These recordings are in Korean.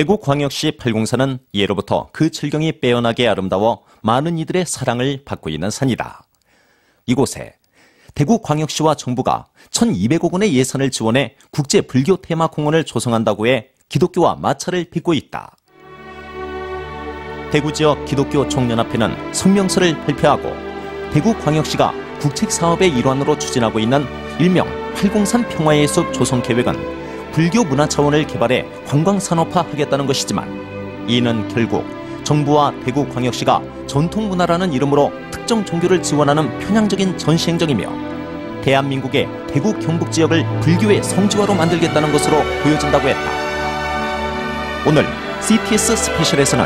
대구광역시 팔공산은 예로부터 그 철경이 빼어나게 아름다워 많은 이들의 사랑을 받고 있는 산이다. 이곳에 대구광역시와 정부가 1,200억 원의 예산을 지원해 국제 불교 테마 공원을 조성한다고 해 기독교와 마찰을 빚고 있다. 대구 지역 기독교 총연합회는 성명서를 발표하고 대구광역시가 국책사업의 일환으로 추진하고 있는 일명 팔공산 평화의 숲 조성 계획은 불교 문화 차원을 개발해 관광산업화하겠다는 것이지만 이는 결국 정부와 대구광역시가 전통문화라는 이름으로 특정 종교를 지원하는 편향적인 전시행정이며 대한민국의 대구 경북 지역을 불교의 성지화로 만들겠다는 것으로 보여진다고 했다. 오늘 CTS 스페셜에서는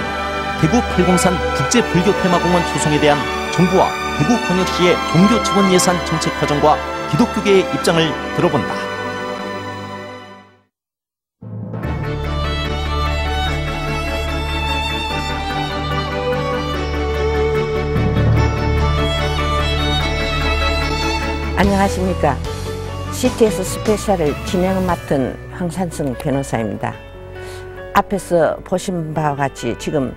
대구 팔공산 국제불교테마공원 조성에 대한 정부와 대구광역시의 종교 지원 예산 정책 과정과 기독교계의 입장을 들어본다. 안녕하십니까. CTS 스페셜을 진행을 맡은 황산성 변호사입니다. 앞에서 보신 바와 같이 지금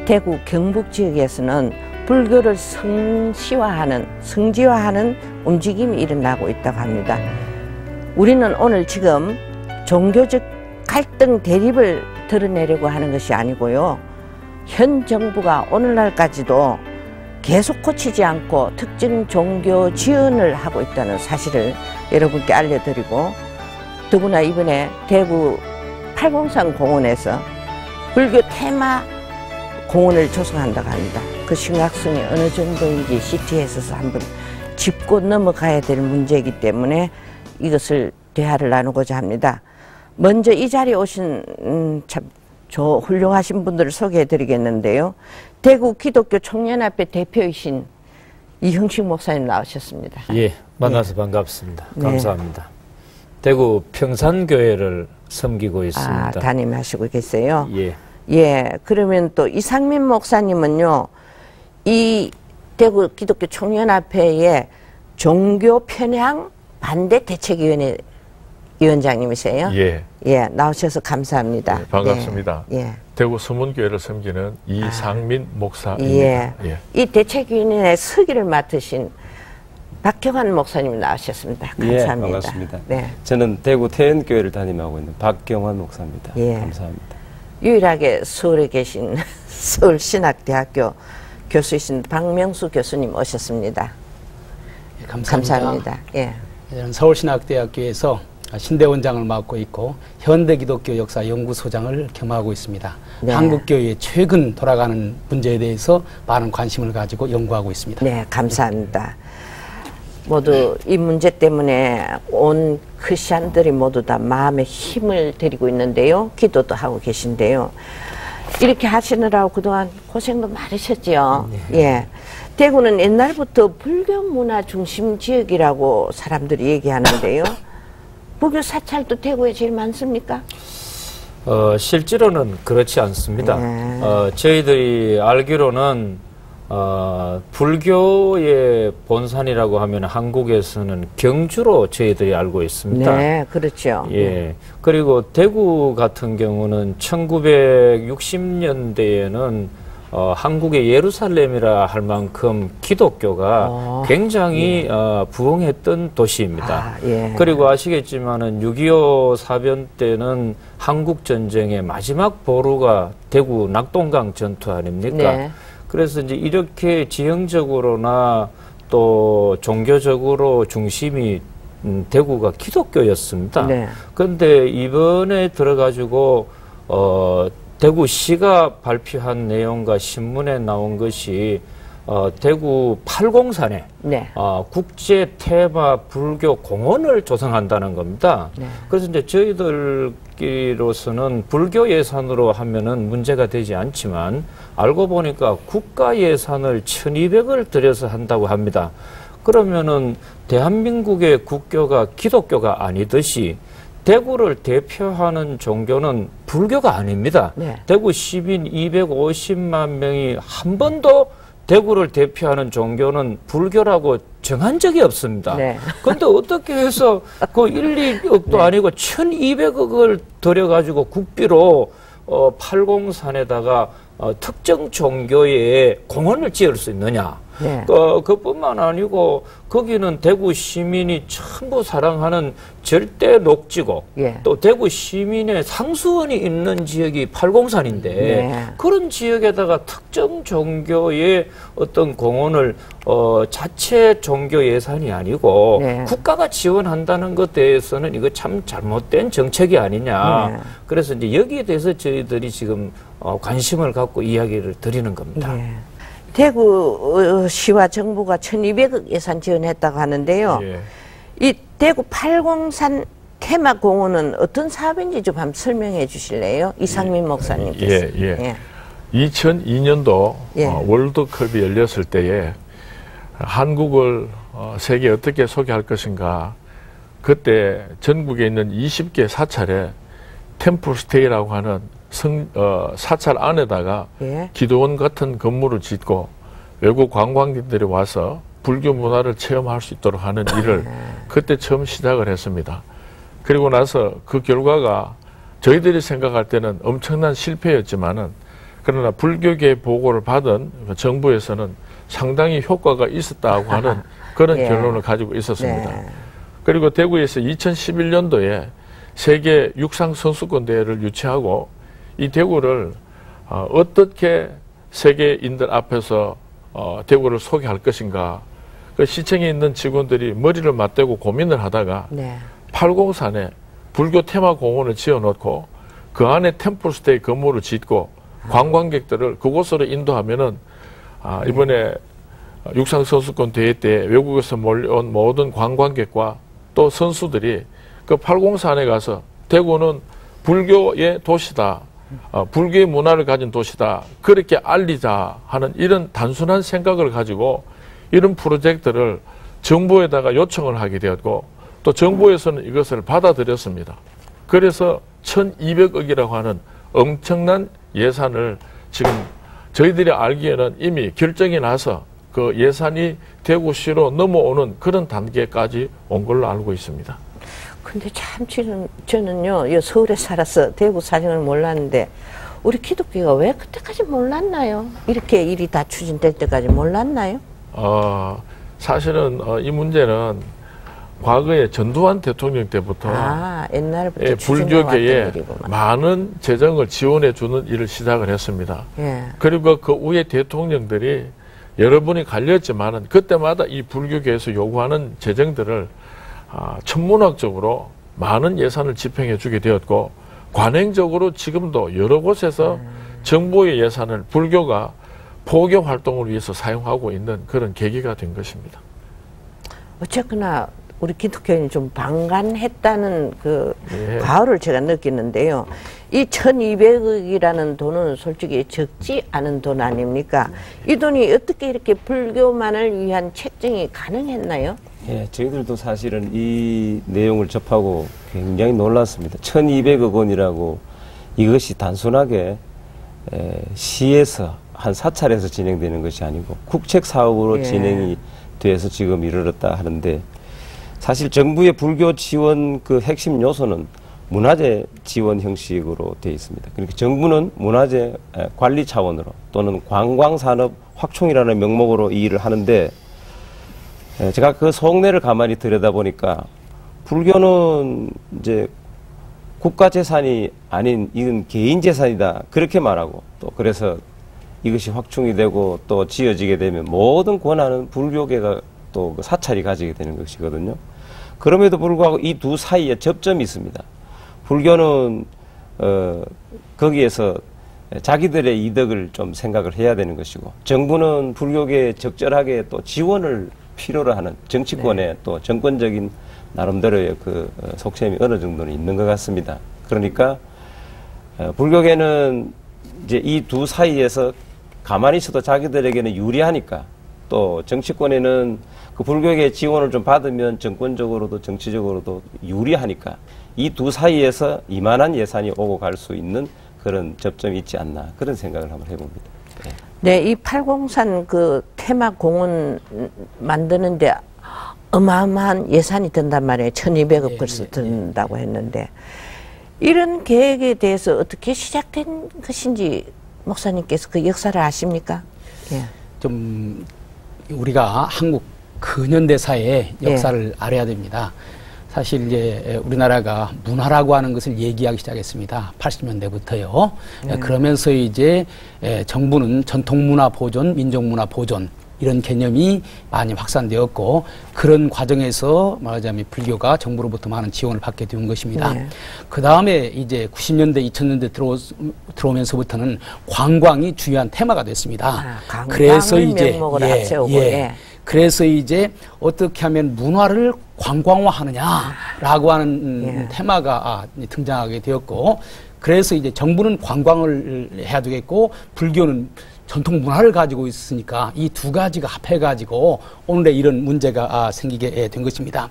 대구 경북 지역에서는 불교를 성지화하는 움직임이 일어나고 있다고 합니다. 우리는 오늘 지금 종교적 갈등 대립을 드러내려고 하는 것이 아니고요. 현 정부가 오늘날까지도 계속 고치지 않고 특정 종교 지원을 하고 있다는 사실을 여러분께 알려드리고, 더구나 이번에 대구 팔공산 공원에서 불교 테마 공원을 조성한다고 합니다. 그 심각성이 어느 정도인지 CTS에서 한번 짚고 넘어가야 될 문제이기 때문에 이것을 대화를 나누고자 합니다. 먼저 이 자리에 오신 참 훌륭하신 분들을 소개해 드리겠는데요. 대구 기독교 총연합회 대표이신 이형식 목사님 나오셨습니다. 예, 만나서 반갑습니다. 감사합니다. 대구 평산교회를 섬기고 있습니다. 담임하시고 계세요? 예. 예, 그러면 또 이상민 목사님은요, 이 대구 기독교 총연합회의 종교 편향 반대 대책위원회 위원장님이세요? 예. 예, 나오셔서 감사합니다. 예, 반갑습니다. 예. 대구 서문교회를 섬기는 이상민 목사입니다. 예. 이 대책위원회 서기를 맡으신 박경환 목사님 나오셨습니다. 감사합니다. 예, 반갑습니다. 네. 저는 대구 태연교회를 담임하고 있는 박경환 목사입니다. 예. 감사합니다. 유일하게 서울에 계신 서울신학대학교 교수이신 박명수 교수님 오셨습니다. 예, 감사합니다. 감사합니다. 예. 저는 서울신학대학교에서 신대원장을 맡고 있고 현대기독교 역사연구소장을 겸하고 있습니다. 네. 한국교회의 최근 돌아가는 문제에 대해서 많은 관심을 가지고 연구하고 있습니다. 네, 감사합니다. 모두 이 문제 때문에 온 크리스찬들이 모두 다 마음에 힘을 들이고 있는데요. 기도도 하고 계신데요. 이렇게 하시느라고 그동안 고생도 많으셨죠. 네. 예. 대구는 옛날부터 불교 문화 중심 지역이라고 사람들이 얘기하는데요. 불교 사찰도 대구에 제일 많습니까? 실제로는 그렇지 않습니다. 네. 저희들이 알기로는 불교의 본산이라고 하면 한국에서는 경주로 저희들이 알고 있습니다. 네, 그렇죠. 예. 그리고 대구 같은 경우는 1960년대에는 한국의 예루살렘이라 할 만큼 기독교가 굉장히 예. 부흥했던 도시입니다. 예. 그리고 아시겠지만은 6.25 사변 때는 한국 전쟁의 마지막 보루가 대구 낙동강 전투 아닙니까? 네. 그래서 이제 이렇게 지형적으로나 또 종교적으로 중심이 대구가 기독교였습니다. 네. 그런데 이번에 들어가지고 대구시가 발표한 내용과 신문에 나온 것이 대구 팔공산에 네. 국제 테마 불교 공원을 조성한다는 겁니다. 네. 그래서 이제 저희들끼로서는 불교 예산으로 하면은 문제가 되지 않지만 알고 보니까 국가 예산을 1,200을 들여서 한다고 합니다. 그러면은 대한민국의 국교가 기독교가 아니듯이 대구를 대표하는 종교는 불교가 아닙니다. 네. 대구 시민 250만 명이 한 번도 대구를 대표하는 종교는 불교라고 정한 적이 없습니다. 네. 그런데 어떻게 해서 그 1, 2억도 네. 아니고 1,200억을 들여가지고 국비로 팔공산에다가 특정 종교의 공원을 지을 수 있느냐? 네. 그뿐만 아니고 거기는 대구 시민이 전부 사랑하는 절대 녹지고 예. 또 대구 시민의 상수원이 있는 지역이 팔공산인데 네. 그런 지역에다가 특정 종교의 어떤 공원을 자체 종교 예산이 아니고 네. 국가가 지원한다는 것 대해서는 이거 참 잘못된 정책이 아니냐. 네. 그래서 이제 여기에 대해서 저희들이 지금 관심을 갖고 이야기를 드리는 겁니다. 예. 대구시와 정부가 1,200억 예산 지원했다고 하는데요. 예. 이 대구 팔공산 테마공원은 어떤 사업인지 좀 한번 설명해 주실래요? 이상민 목사님께서. 예. 2002년도 예. 월드컵이 열렸을 때에 한국을 세계에 어떻게 소개할 것인가. 그때 전국에 있는 20개 사찰에 템플스테이라고 하는 사찰 안에다가 예. 기도원 같은 건물을 짓고 외국 관광객들이 와서 불교 문화를 체험할 수 있도록 하는 일을 그때 처음 시작을 했습니다. 그리고 나서 그 결과가 저희들이 생각할 때는 엄청난 실패였지만은 그러나 불교계 보고를 받은 정부에서는 상당히 효과가 있었다고 하는 그런 예. 결론을 가지고 있었습니다. 네. 그리고 대구에서 2011년도에 세계 육상 선수권 대회를 유치하고 이 대구를 어떻게 세계인들 앞에서 대구를 소개할 것인가. 그 시청에 있는 직원들이 머리를 맞대고 고민을 하다가 네. 팔공산에 불교 테마 공원을 지어놓고 그 안에 템플스테이 건물을 짓고 관광객들을 그곳으로 인도하면은 이번에 육상 선수권 대회 때 외국에서 몰려온 모든 관광객과 또 선수들이 그 팔공산에 가서 대구는 불교의 도시다. 불교의 문화를 가진 도시다. 그렇게 알리자 하는 이런 단순한 생각을 가지고 이런 프로젝트를 정부에다가 요청을 하게 되었고 또 정부에서는 이것을 받아들였습니다. 그래서 1,200억이라고 하는 엄청난 예산을 지금 저희들이 알기에는 이미 결정이 나서 그 예산이 대구시로 넘어오는 그런 단계까지 온 걸로 알고 있습니다. 근데 참 지금 저는요, 서울에 살아서 대구 사정을 몰랐는데 우리 기독교가 왜 그때까지 몰랐나요? 이렇게 일이 다 추진될 때까지 몰랐나요? 사실은 이 문제는 과거에 전두환 대통령 때부터 옛날부터 불교계에 많은 재정을 지원해 주는 일을 시작을 했습니다. 예. 그리고 그 후에 대통령들이 여러 분이 갈렸지만은 그때마다 이 불교계에서 요구하는 재정들을 천문학적으로 많은 예산을 집행해 주게 되었고 관행적으로 지금도 여러 곳에서 정부의 예산을 불교가 포교 활동을 위해서 사용하고 있는 그런 계기가 된 것입니다. 어쨌거나 우리 기독교인이 좀 방관했다는 그 예. 과오를 제가 느끼는데요. 이 1,200억이라는 돈은 솔직히 적지 않은 돈 아닙니까? 이 돈이 어떻게 이렇게 불교만을 위한 책정이 가능했나요? 예, 저희들도 사실은 이 내용을 접하고 굉장히 놀랐습니다. 1,200억 원이라고 이것이 단순하게 시에서 한 사찰에서 진행되는 것이 아니고 국책 사업으로 예. 진행이 돼서 지금 이르렀다 하는데 사실 정부의 불교 지원 그 핵심 요소는 문화재 지원 형식으로 되어 있습니다. 그러니까 정부는 문화재 관리 차원으로 또는 관광산업 확충이라는 명목으로 이 일을 하는데 제가 그 속내를 가만히 들여다보니까 불교는 이제 국가 재산이 아닌 이건 개인 재산이다 그렇게 말하고 또 그래서 이것이 확충이 되고 또 지어지게 되면 모든 권한은 불교계가 또 사찰이 가지게 되는 것이거든요. 그럼에도 불구하고 이 두 사이에 접점이 있습니다. 불교는 거기에서 자기들의 이득을 좀 생각을 해야 되는 것이고 정부는 불교계에 적절하게 또 지원을 필요로 하는 정치권의 네. 또 정권적인 나름대로의 그 속셈이 어느 정도는 있는 것 같습니다. 그러니까 불교계는 이제 이 두 사이에서 가만히 있어도 자기들에게는 유리하니까 또 정치권에는 그 불교계의 지원을 좀 받으면 정권적으로도 정치적으로도 유리하니까 이 두 사이에서 이만한 예산이 오고 갈 수 있는 그런 접점이 있지 않나 그런 생각을 한번 해봅니다. 네. 네, 이 팔공산 그 테마 공원 만드는데 어마어마한 예산이 든단 말이에요. 1,200억 벌써 든다고 했는데 이런 계획에 대해서 어떻게 시작된 것인지 목사님께서 그 역사를 아십니까? 예. 좀 우리가 한국 근현대사의 역사를 알아야 됩니다. 사실 이제 우리나라가 문화라고 하는 것을 얘기하기 시작했습니다. 80년대부터요. 그러면서 이제 정부는 전통문화 보존, 민족문화 보존 이런 개념이 많이 확산되었고 그런 과정에서 말하자면 불교가 정부로부터 많은 지원을 받게 된 것입니다. 그 다음에 이제 90년대, 2000년대 들어오면서부터는 관광이 중요한 테마가 됐습니다. 그래서 이제 그래서 이제 어떻게 하면 문화를 관광화하느냐라고 하는 테마가 등장하게 되었고 그래서 이제 정부는 관광을 해야 되겠고 불교는 전통 문화를 가지고 있으니까 이 두 가지가 합해가지고 오늘의 이런 문제가 생기게 된 것입니다.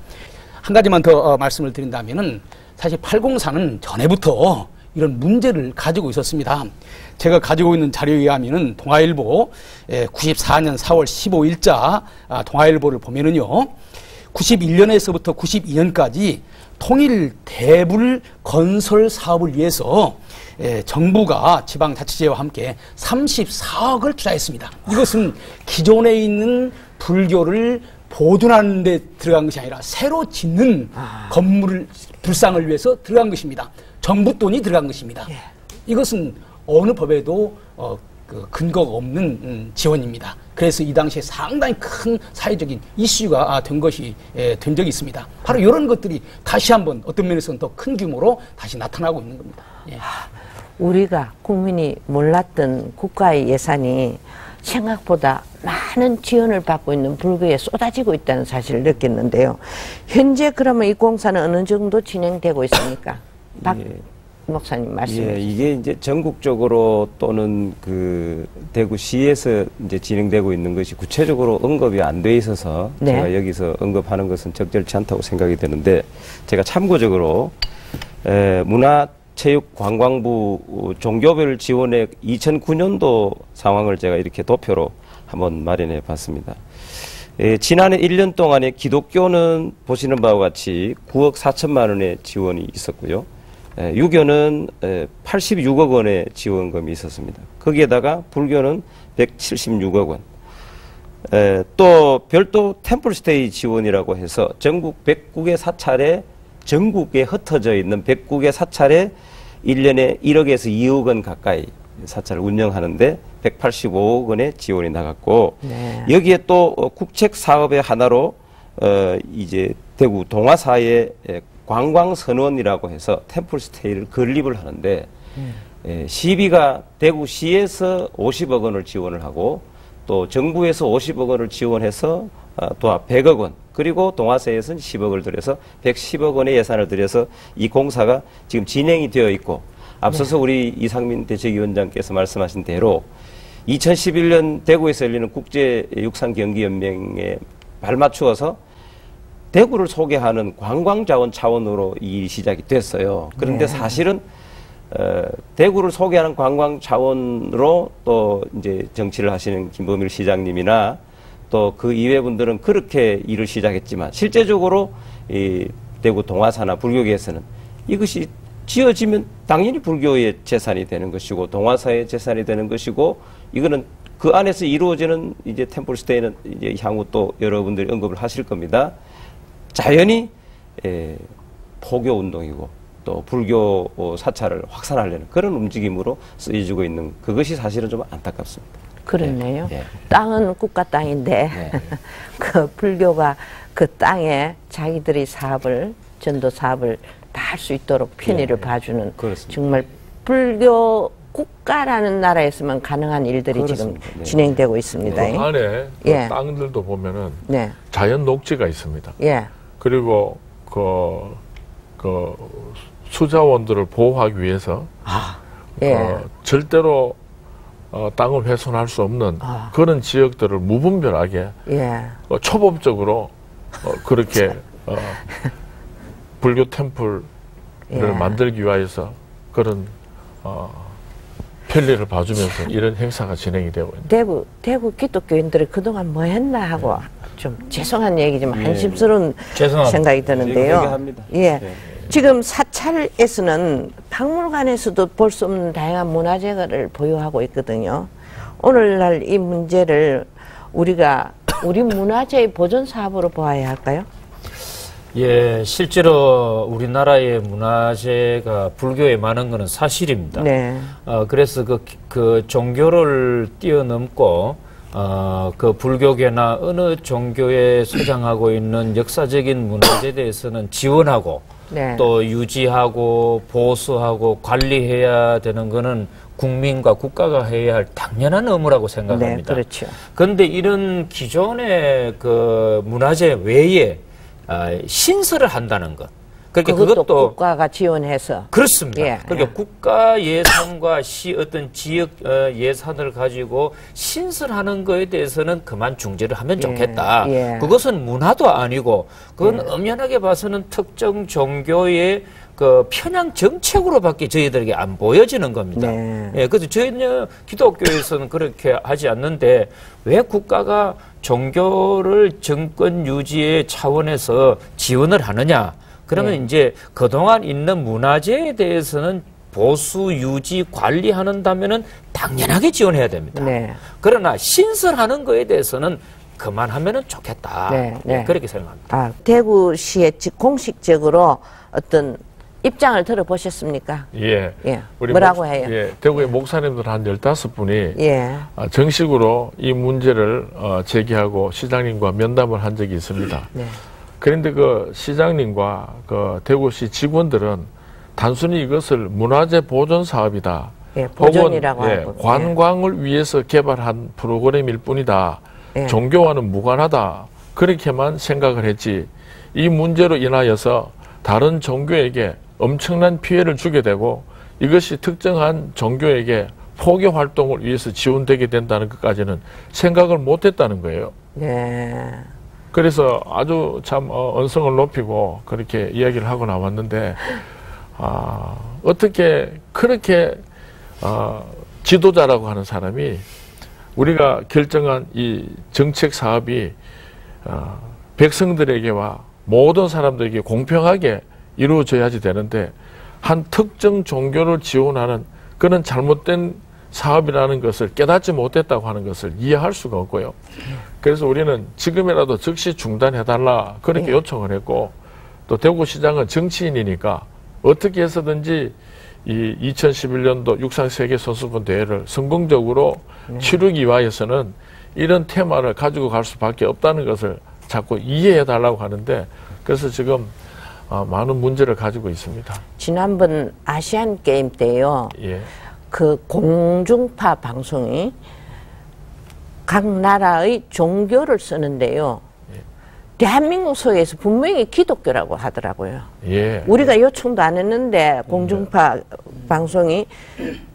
한 가지만 더 말씀을 드린다면은 사실 804는 전에부터 이런 문제를 가지고 있었습니다. 제가 가지고 있는 자료에 의하면은 동아일보 94년 4월 15일자 동아일보를 보면은요. 91년에서부터 92년까지 통일 대불 건설 사업을 위해서 정부가 지방자치제와 함께 34억을 투자했습니다. 이것은 기존에 있는 불교를 보존하는 데 들어간 것이 아니라 새로 짓는 건물을 불상을 위해서 들어간 것입니다. 정부 돈이 들어간 것입니다. 이것은 어느 법에도 그 근거가 없는 지원입니다. 그래서 이 당시에 상당히 큰 사회적인 이슈가 된 적이 있습니다. 바로 이런 것들이 다시 한번 어떤 면에서는 더 큰 규모로 다시 나타나고 있는 겁니다. 우리가 국민이 몰랐던 국가의 예산이 생각보다 많은 지원을 받고 있는 불교에 쏟아지고 있다는 사실을 느꼈는데요. 현재 그러면 이 공사는 어느 정도 진행되고 있습니까? 박 목사님 말씀해 주세요. 이게 이제 전국적으로 또는 그 대구시에서 이제 진행되고 있는 것이 구체적으로 언급이 안 돼 있어서 제가 여기서 언급하는 것은 적절치 않다고 생각이 되는데 제가 참고적으로 문화체육관광부 종교별 지원액 2009년도 상황을 제가 이렇게 도표로 한번 마련해 봤습니다. 지난해 1년 동안에 기독교는 보시는 바와 같이 9억 4천만 원의 지원이 있었고요. 유교는 86억 원의 지원금이 있었습니다. 거기에다가 불교는 176억 원. 또 별도 템플스테이 지원이라고 해서 전국 100국의 사찰에 전국에 흩어져 있는 100국의 사찰에 1년에 1억에서 2억 원 가까이 사찰을 운영하는데 185억 원의 지원이 나갔고 여기에 또 국책 사업의 하나로 이제 대구 동화사의 관광선원이라고 해서 템플스테이를 건립을 하는데 시비가 대구시에서 50억 원을 지원을 하고 또 정부에서 50억 원을 지원해서 또 100억 원 그리고 동화사에서는 10억을 들여서 110억 원의 예산을 들여서 이 공사가 지금 진행이 되어 있고 앞서서 우리 이상민 대책위원장께서 말씀하신 대로 2011년 대구에서 열리는 국제육상경기연맹에 발맞추어서 대구를 소개하는 관광자원 차원으로 이 시작이 됐어요. 그런데 사실은 대구를 소개하는 관광자원으로 또 이제 정치를 하시는 김범일 시장님이나 또 그 이외 분들은 그렇게 일을 시작했지만 실제적으로 이 대구 동화사나 불교계에서는 이것이 지어지면 당연히 불교의 재산이 되는 것이고 동화사의 재산이 되는 것이고 이거는 그 안에서 이루어지는 이제 템플스테이는 이제 향후 또 여러분들이 언급을 하실 겁니다. 자연히 포교 운동이고 또 불교 사찰을 확산하려는 그런 움직임으로 쓰여지고 있는 그것이 사실은 좀 안타깝습니다. 그렇네요. 땅은 국가 땅인데 그 불교가 그 땅에 자기들이 사업을 전도 사업을 다 할 수 있도록 편의를 봐주는 그렇습니다. 정말 불교 국가라는 나라에서만 가능한 일들이 그렇습니다. 지금 진행되고 있습니다. 그 안에 그 땅들도 보면은 자연 녹지가 있습니다. 그리고 그 수자원들을 보호하기 위해서 절대로 땅을 훼손할 수 없는 그런 지역들을 무분별하게 초법적으로 그렇게 불교 템플을 만들기 위해서 그런 편리를 봐주면서 이런 행사가 진행이 되고 있습니다. 대구 기독교인들이 그동안 뭐 했나 하고 좀 죄송한 얘기지만 한심스러운 생각이 드는데요. 지금 사찰에서는 박물관에서도 볼 수 없는 다양한 문화재를 보유하고 있거든요. 오늘날 이 문제를 우리가 우리 문화재의 보존 사업으로 보아야 할까요? 예, 실제로 우리나라의 문화재가 불교에 많은 것은 사실입니다. 네. 그래서 그 종교를 뛰어넘고 그 불교계나 어느 종교에 소장하고 있는 역사적인 문화재에 대해서는 지원하고 네. 또 유지하고 보수하고 관리해야 되는 거는 국민과 국가가 해야 할 당연한 의무라고 생각합니다. 네, 그렇죠. 그런데 이런 기존의 그 문화재 외에 신설을 한다는 것. 그러니까 그것도 국가가 지원해서. 그렇습니다. 예, 그러니까 예. 국가 예산과 어떤 지역 예산을 가지고 신설하는 거에 대해서는 그만 중지를 하면 좋겠다. 예. 그것은 문화도 아니고 그건 엄연하게 봐서는 특정 종교의 그 편향 정책으로밖에 저희들에게 안 보여지는 겁니다. 네. 예, 그래서 저희는 기독교에서는 그렇게 하지 않는데 왜 국가가 종교를 정권 유지의 차원에서 지원을 하느냐? 그러면 네. 이제 그동안 있는 문화재에 대해서는 보수, 유지, 관리하는다면은 당연하게 지원해야 됩니다. 네. 그러나 신설하는 거에 대해서는 그만하면은 좋겠다. 네, 네. 네, 그렇게 생각합니다. 대구시에 공식적으로 어떤 입장을 들어보셨습니까? 예. 예. 뭐라고 해요? 예. 대구의 목사님들 한 15분이 예. 정식으로 이 문제를 제기하고 시장님과 면담을 한 적이 있습니다. 네. 그런데 그 시장님과 그 대구시 직원들은 단순히 이것을 문화재 보존 사업이다. 예, 보존이라고 혹은 하고. 관광을 위해서 개발한 프로그램일 뿐이다. 예. 종교와는 무관하다. 그렇게만 생각을 했지. 이 문제로 인하여서 다른 종교에게 엄청난 피해를 주게 되고 이것이 특정한 종교에게 포교 활동을 위해서 지원되게 된다는 것까지는 생각을 못했다는 거예요. 네. 그래서 아주 참 언성을 높이고 그렇게 이야기를 하고 나왔는데 어떻게 그렇게 지도자라고 하는 사람이 우리가 결정한 이 정책 사업이 백성들에게와 모든 사람들에게 공평하게 이루어져야지 되는데 한 특정 종교를 지원하는 그런 잘못된 사업이라는 것을 깨닫지 못했다고 하는 것을 이해할 수가 없고요. 그래서 우리는 지금이라도 즉시 중단해달라 그렇게 요청을 했고 또 대구시장은 정치인이니까 어떻게 해서든지 이 2011년도 육상세계선수권 대회를 성공적으로 치르기 위해서는 이런 테마를 가지고 갈 수밖에 없다는 것을 자꾸 이해해달라고 하는데 그래서 지금 많은 문제를 가지고 있습니다. 지난번 아시안 게임 때요. 예. 그 공중파 방송이 각 나라의 종교를 쓰는데요. 대한민국 소에서 분명히 기독교라고 하더라고요. 예. 우리가 요청도 안 했는데 공중파 방송이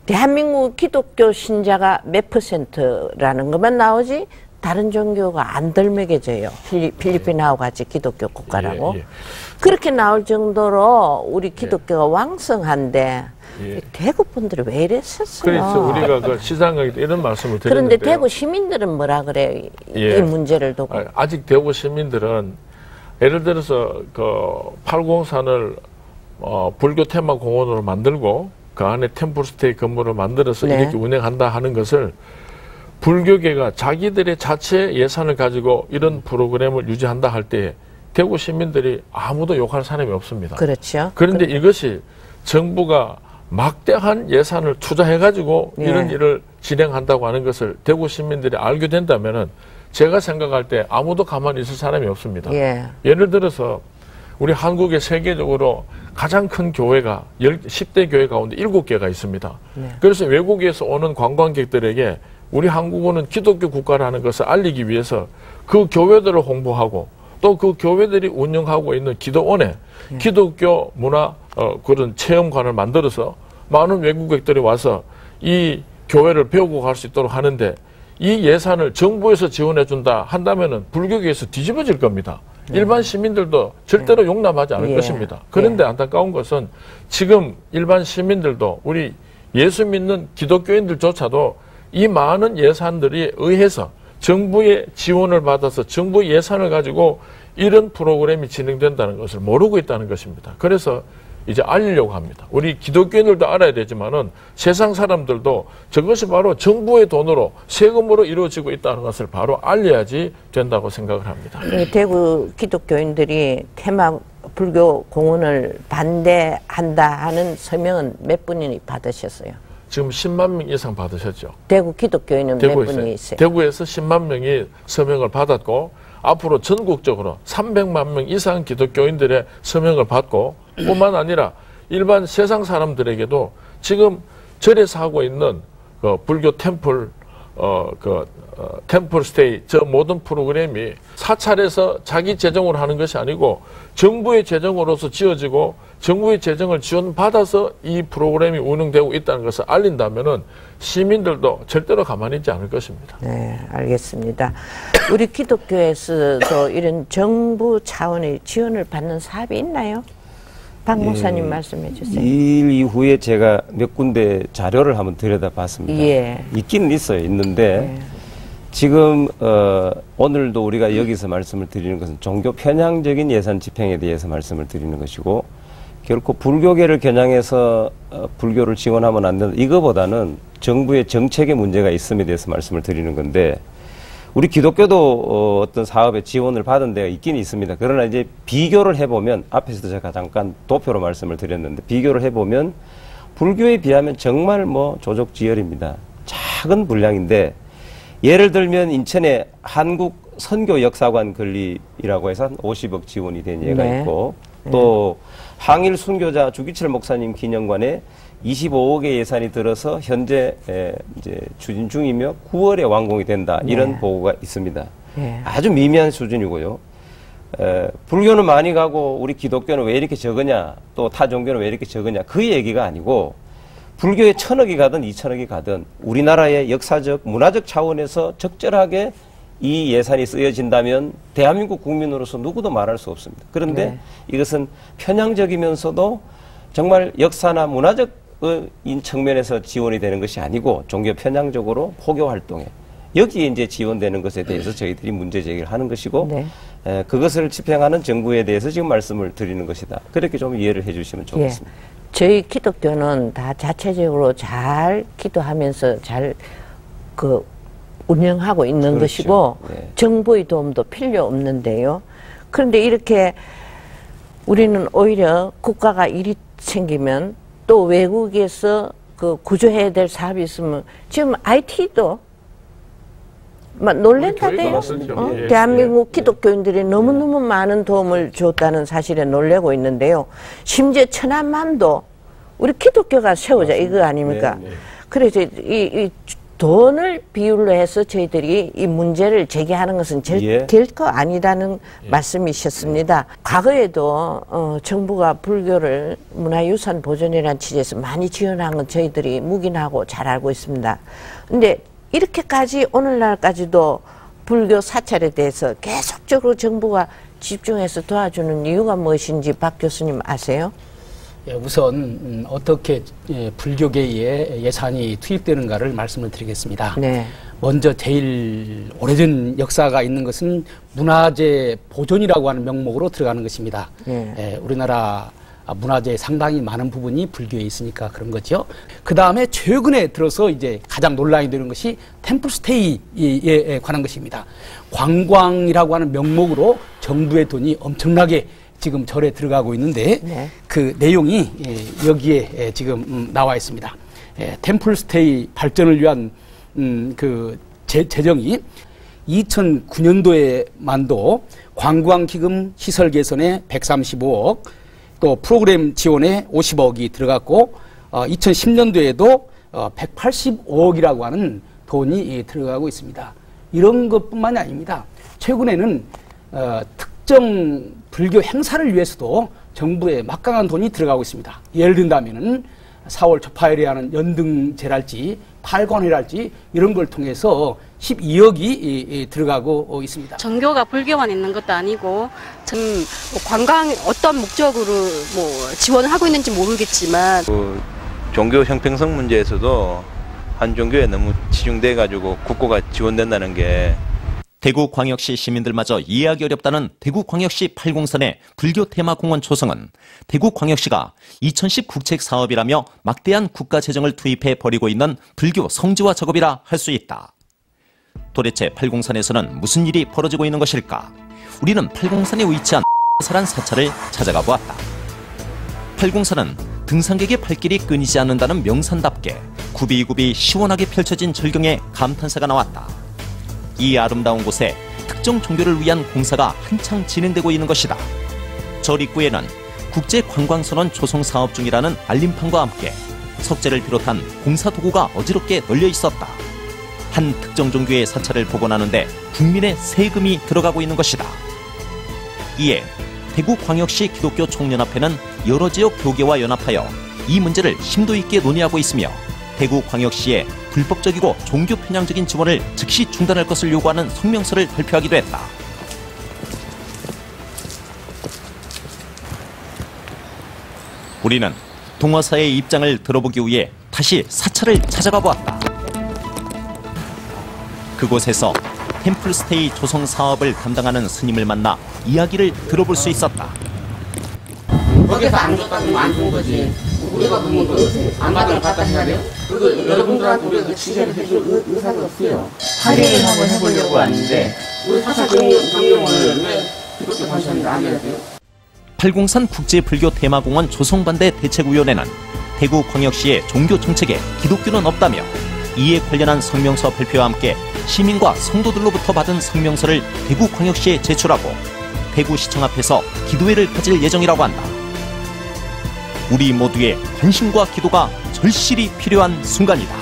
대한민국 기독교 신자가 몇 %라는 것만 나오지 다른 종교가 안 덜먹여져요. 필리핀하고 같이 기독교 국가라고. 예, 예. 그렇게 나올 정도로 우리 기독교가 왕성한데 예. 대구 분들이 왜 이랬었어요? 그래서 우리가 그 시장에 이런 말씀을 드렸는데요. 그런데 대구 시민들은 뭐라 그래? 예. 이 문제를 두고. 아직 대구 시민들은 예를 들어서 그 803을 불교 테마 공원으로 만들고 그 안에 템플스테이 건물을 만들어서 네. 이렇게 운영한다 하는 것을 불교계가 자기들의 자체 예산을 가지고 이런 프로그램을 유지한다 할 때 대구 시민들이 아무도 욕할 사람이 없습니다. 그렇죠. 그런데 이것이 정부가 막대한 예산을 투자해가지고 예. 이런 일을 진행한다고 하는 것을 대구 시민들이 알게 된다면은 제가 생각할 때 아무도 가만히 있을 사람이 없습니다. 예. 예를 들어서 우리 한국의 세계적으로 가장 큰 교회가 10대 교회 가운데 7개가 있습니다. 네. 그래서 외국에서 오는 관광객들에게 우리 한국은 기독교 국가라는 것을 알리기 위해서 그 교회들을 홍보하고 또 그 교회들이 운영하고 있는 기도원에 기독교 문화 그런 체험관을 만들어서 많은 외국객들이 와서 이 교회를 배우고 갈 수 있도록 하는데 이 예산을 정부에서 지원해 준다 한다면은 불교계에서 뒤집어질 겁니다. 일반 시민들도 절대로 용납하지 않을 것입니다. 그런데 안타까운 것은 지금 일반 시민들도 우리 예수 믿는 기독교인들조차도 이 많은 예산들이 의해서 정부의 지원을 받아서 정부 예산을 가지고 이런 프로그램이 진행된다는 것을 모르고 있다는 것입니다. 그래서 이제 알리려고 합니다. 우리 기독교인들도 알아야 되지만은 세상 사람들도 저것이 바로 정부의 돈으로 세금으로 이루어지고 있다는 것을 바로 알려야지 된다고 생각을 합니다. 대구 기독교인들이 테마 불교 공헌을 반대한다 하는 서명은 몇 분이 받으셨어요? 지금 10만 명 이상 받으셨죠. 대구 기독교인은 몇 분이 있어요? 대구에서 10만 명이 서명을 받았고 앞으로 전국적으로 300만 명 이상 기독교인들의 서명을 받고 뿐만 아니라 일반 세상 사람들에게도 지금 절에서 하고 있는 그 불교 템플 템플 스테이 저 모든 프로그램이 사찰에서 자기 재정으로 하는 것이 아니고 정부의 재정으로서 지어지고 정부의 재정을 지원받아서 이 프로그램이 운영되고 있다는 것을 알린다면은 시민들도 절대로 가만히 있지 않을 것입니다. 네, 알겠습니다. 우리 기독교에서도 이런 정부 차원의 지원을 받는 사업이 있나요? 박 목사님 말씀해 주세요. 이 일 이후에 제가 몇 군데 자료를 한번 들여다봤습니다. 예. 있기는 있어요. 있는데 지금 오늘도 우리가 여기서 말씀을 드리는 것은 종교 편향적인 예산 집행에 대해서 말씀을 드리는 것이고 결코 불교계를 겨냥해서 불교를 지원하면 안 된다. 이거보다는 정부의 정책의 문제가 있음에 대해서 말씀을 드리는 건데 우리 기독교도 어떤 사업에 지원을 받은 데가 있긴 있습니다. 그러나 이제 비교를 해보면 앞에서도 제가 잠깐 도표로 말씀을 드렸는데 비교를 해보면 불교에 비하면 정말 뭐 조족지혈입니다. 작은 분량인데 예를 들면 인천에 한국 선교 역사관 건립이라고 해서 한 50억 지원이 된 예가 있고 또 항일 순교자 주기철 목사님 기념관에 25억의 예산이 들어서 현재 이제 추진 중이며 9월에 완공이 된다. 이런 보고가 있습니다. 아주 미미한 수준이고요. 불교는 많이 가고 우리 기독교는 왜 이렇게 적으냐 또 타 종교는 왜 이렇게 적으냐 그 얘기가 아니고 불교에 1,000억이 가든 2,000억이 가든 우리나라의 역사적 문화적 차원에서 적절하게 이 예산이 쓰여진다면 대한민국 국민으로서 누구도 말할 수 없습니다. 그런데 이것은 편향적이면서도 정말 역사나 문화적 측면에서 지원이 되는 것이 아니고 종교 편향적으로 포교 활동에 여기에 이제 지원되는 것에 대해서 저희들이 문제 제기를 하는 것이고 그것을 집행하는 정부에 대해서 지금 말씀을 드리는 것이다. 그렇게 좀 이해를 해 주시면 좋겠습니다. 저희 기독교는 다 자체적으로 잘 기도하면서 잘 운영하고 있는 것이고 정부의 도움도 필요 없는데요. 그런데 이렇게 우리는 오히려 국가가 일이 생기면 또 외국에서 구조해야 될 사업이 있으면 지금 IT도 막 놀랜다대요. 대한민국 기독교인들이 너무너무 많은 도움을 줬다는 사실에 놀래고 있는데요. 심지어 천안함도 우리 기독교가 세우자 이거 아닙니까? 그래서 이 돈을 비율로 해서 저희들이 이 문제를 제기하는 것은 결코 아니라는 말씀이셨습니다. 과거에도 정부가 불교를 문화유산 보존이라는 취지에서 많이 지원한 건 저희들이 묵인하고 잘 알고 있습니다. 근데 이렇게까지 오늘날까지도 불교 사찰에 대해서 계속적으로 정부가 집중해서 도와주는 이유가 무엇인지 박 교수님 아세요? 우선 어떻게 불교계에 예산이 투입되는가를 말씀을 드리겠습니다. 먼저 제일 오래된 역사가 있는 것은 문화재 보존이라고 하는 명목으로 들어가는 것입니다. 우리나라 문화재의 상당히 많은 부분이 불교에 있으니까 그런 거죠. 그 다음에 최근에 들어서 이제 가장 논란이 되는 것이 템플스테이에 관한 것입니다. 관광이라고 하는 명목으로 정부의 돈이 엄청나게 지금 절에 들어가고 있는데 그 내용이 여기에 지금 나와 있습니다. 템플스테이 발전을 위한 그 재정이 2009년도에만도 관광기금 시설 개선에 135억 또 프로그램 지원에 50억이 들어갔고 2010년도에도 185억이라고 하는 돈이 들어가고 있습니다. 이런 것뿐만이 아닙니다. 최근에는 특정 불교 행사를 위해서도 정부에 막강한 돈이 들어가고 있습니다. 예를 든다면은 4월 초파일에 하는 연등제랄지 팔관회랄지 이런 걸 통해서 12억이 들어가고 있습니다. 정교가 불교만 있는 것도 아니고 참 관광 어떤 목적으로 지원을 하고 있는지 모르겠지만 종교 형평성 문제에서도 한 종교에 너무 치중돼 가지고 국고가 지원된다는 게 대구광역시 시민들마저 이해하기 어렵다는 대구광역시 팔공산의 불교 테마공원 조성은 대구광역시가 2010 국책 사업이라며 막대한 국가 재정을 투입해 벌이고 있는 불교 성지화 작업이라 할 수 있다. 도대체 팔공산에서는 무슨 일이 벌어지고 있는 것일까? 우리는 팔공산에 위치한 사란 사찰을 찾아가 보았다. 팔공산은 등산객의 발길이 끊이지 않는다는 명산답게 굽이굽이 시원하게 펼쳐진 절경에 감탄사가 나왔다. 이 아름다운 곳에 특정 종교를 위한 공사가 한창 진행되고 있는 것이다. 절 입구에는 국제관광선원 조성 사업 중이라는 알림판과 함께 석재를 비롯한 공사 도구가 어지럽게 널려 있었다. 한 특정 종교의 사찰을 복원하는데 국민의 세금이 들어가고 있는 것이다. 이에 대구광역시 기독교 총연합회는 여러 지역 교계와 연합하여 이 문제를 심도 있게 논의하고 있으며 대구광역시에 불법적이고 종교 편향적인 지원을 즉시 중단할 것을 요구하는 성명서를 발표하기도 했다. 우리는 동화사의 입장을 들어보기 위해 다시 사찰을 찾아가 보았다. 그곳에서 템플스테이 조성 사업을 담당하는 스님을 만나 이야기를 들어볼 수 있었다. 거기서 안 줬다고 안 준 거지. 우리가 그러면 안 받으면 갖다 해야 돼요? 그거 여러분들한테 우리가 취재를 해줄 의사가 없어요. 할인을 한번 해보려고 하는데 우리 사찰 경영을 왜 기독교 단체를 안 해야 돼요? 팔공산 국제불교 테마공원 조성반대 대책위원회는 대구광역시의 종교 정책에 기독교는 없다며 이에 관련한 성명서 발표와 함께 시민과 성도들로부터 받은 성명서를 대구광역시에 제출하고 대구시청 앞에서 기도회를 가질 예정이라고 한다. 우리 모두의 관심과 기도가 절실히 필요한 순간이다.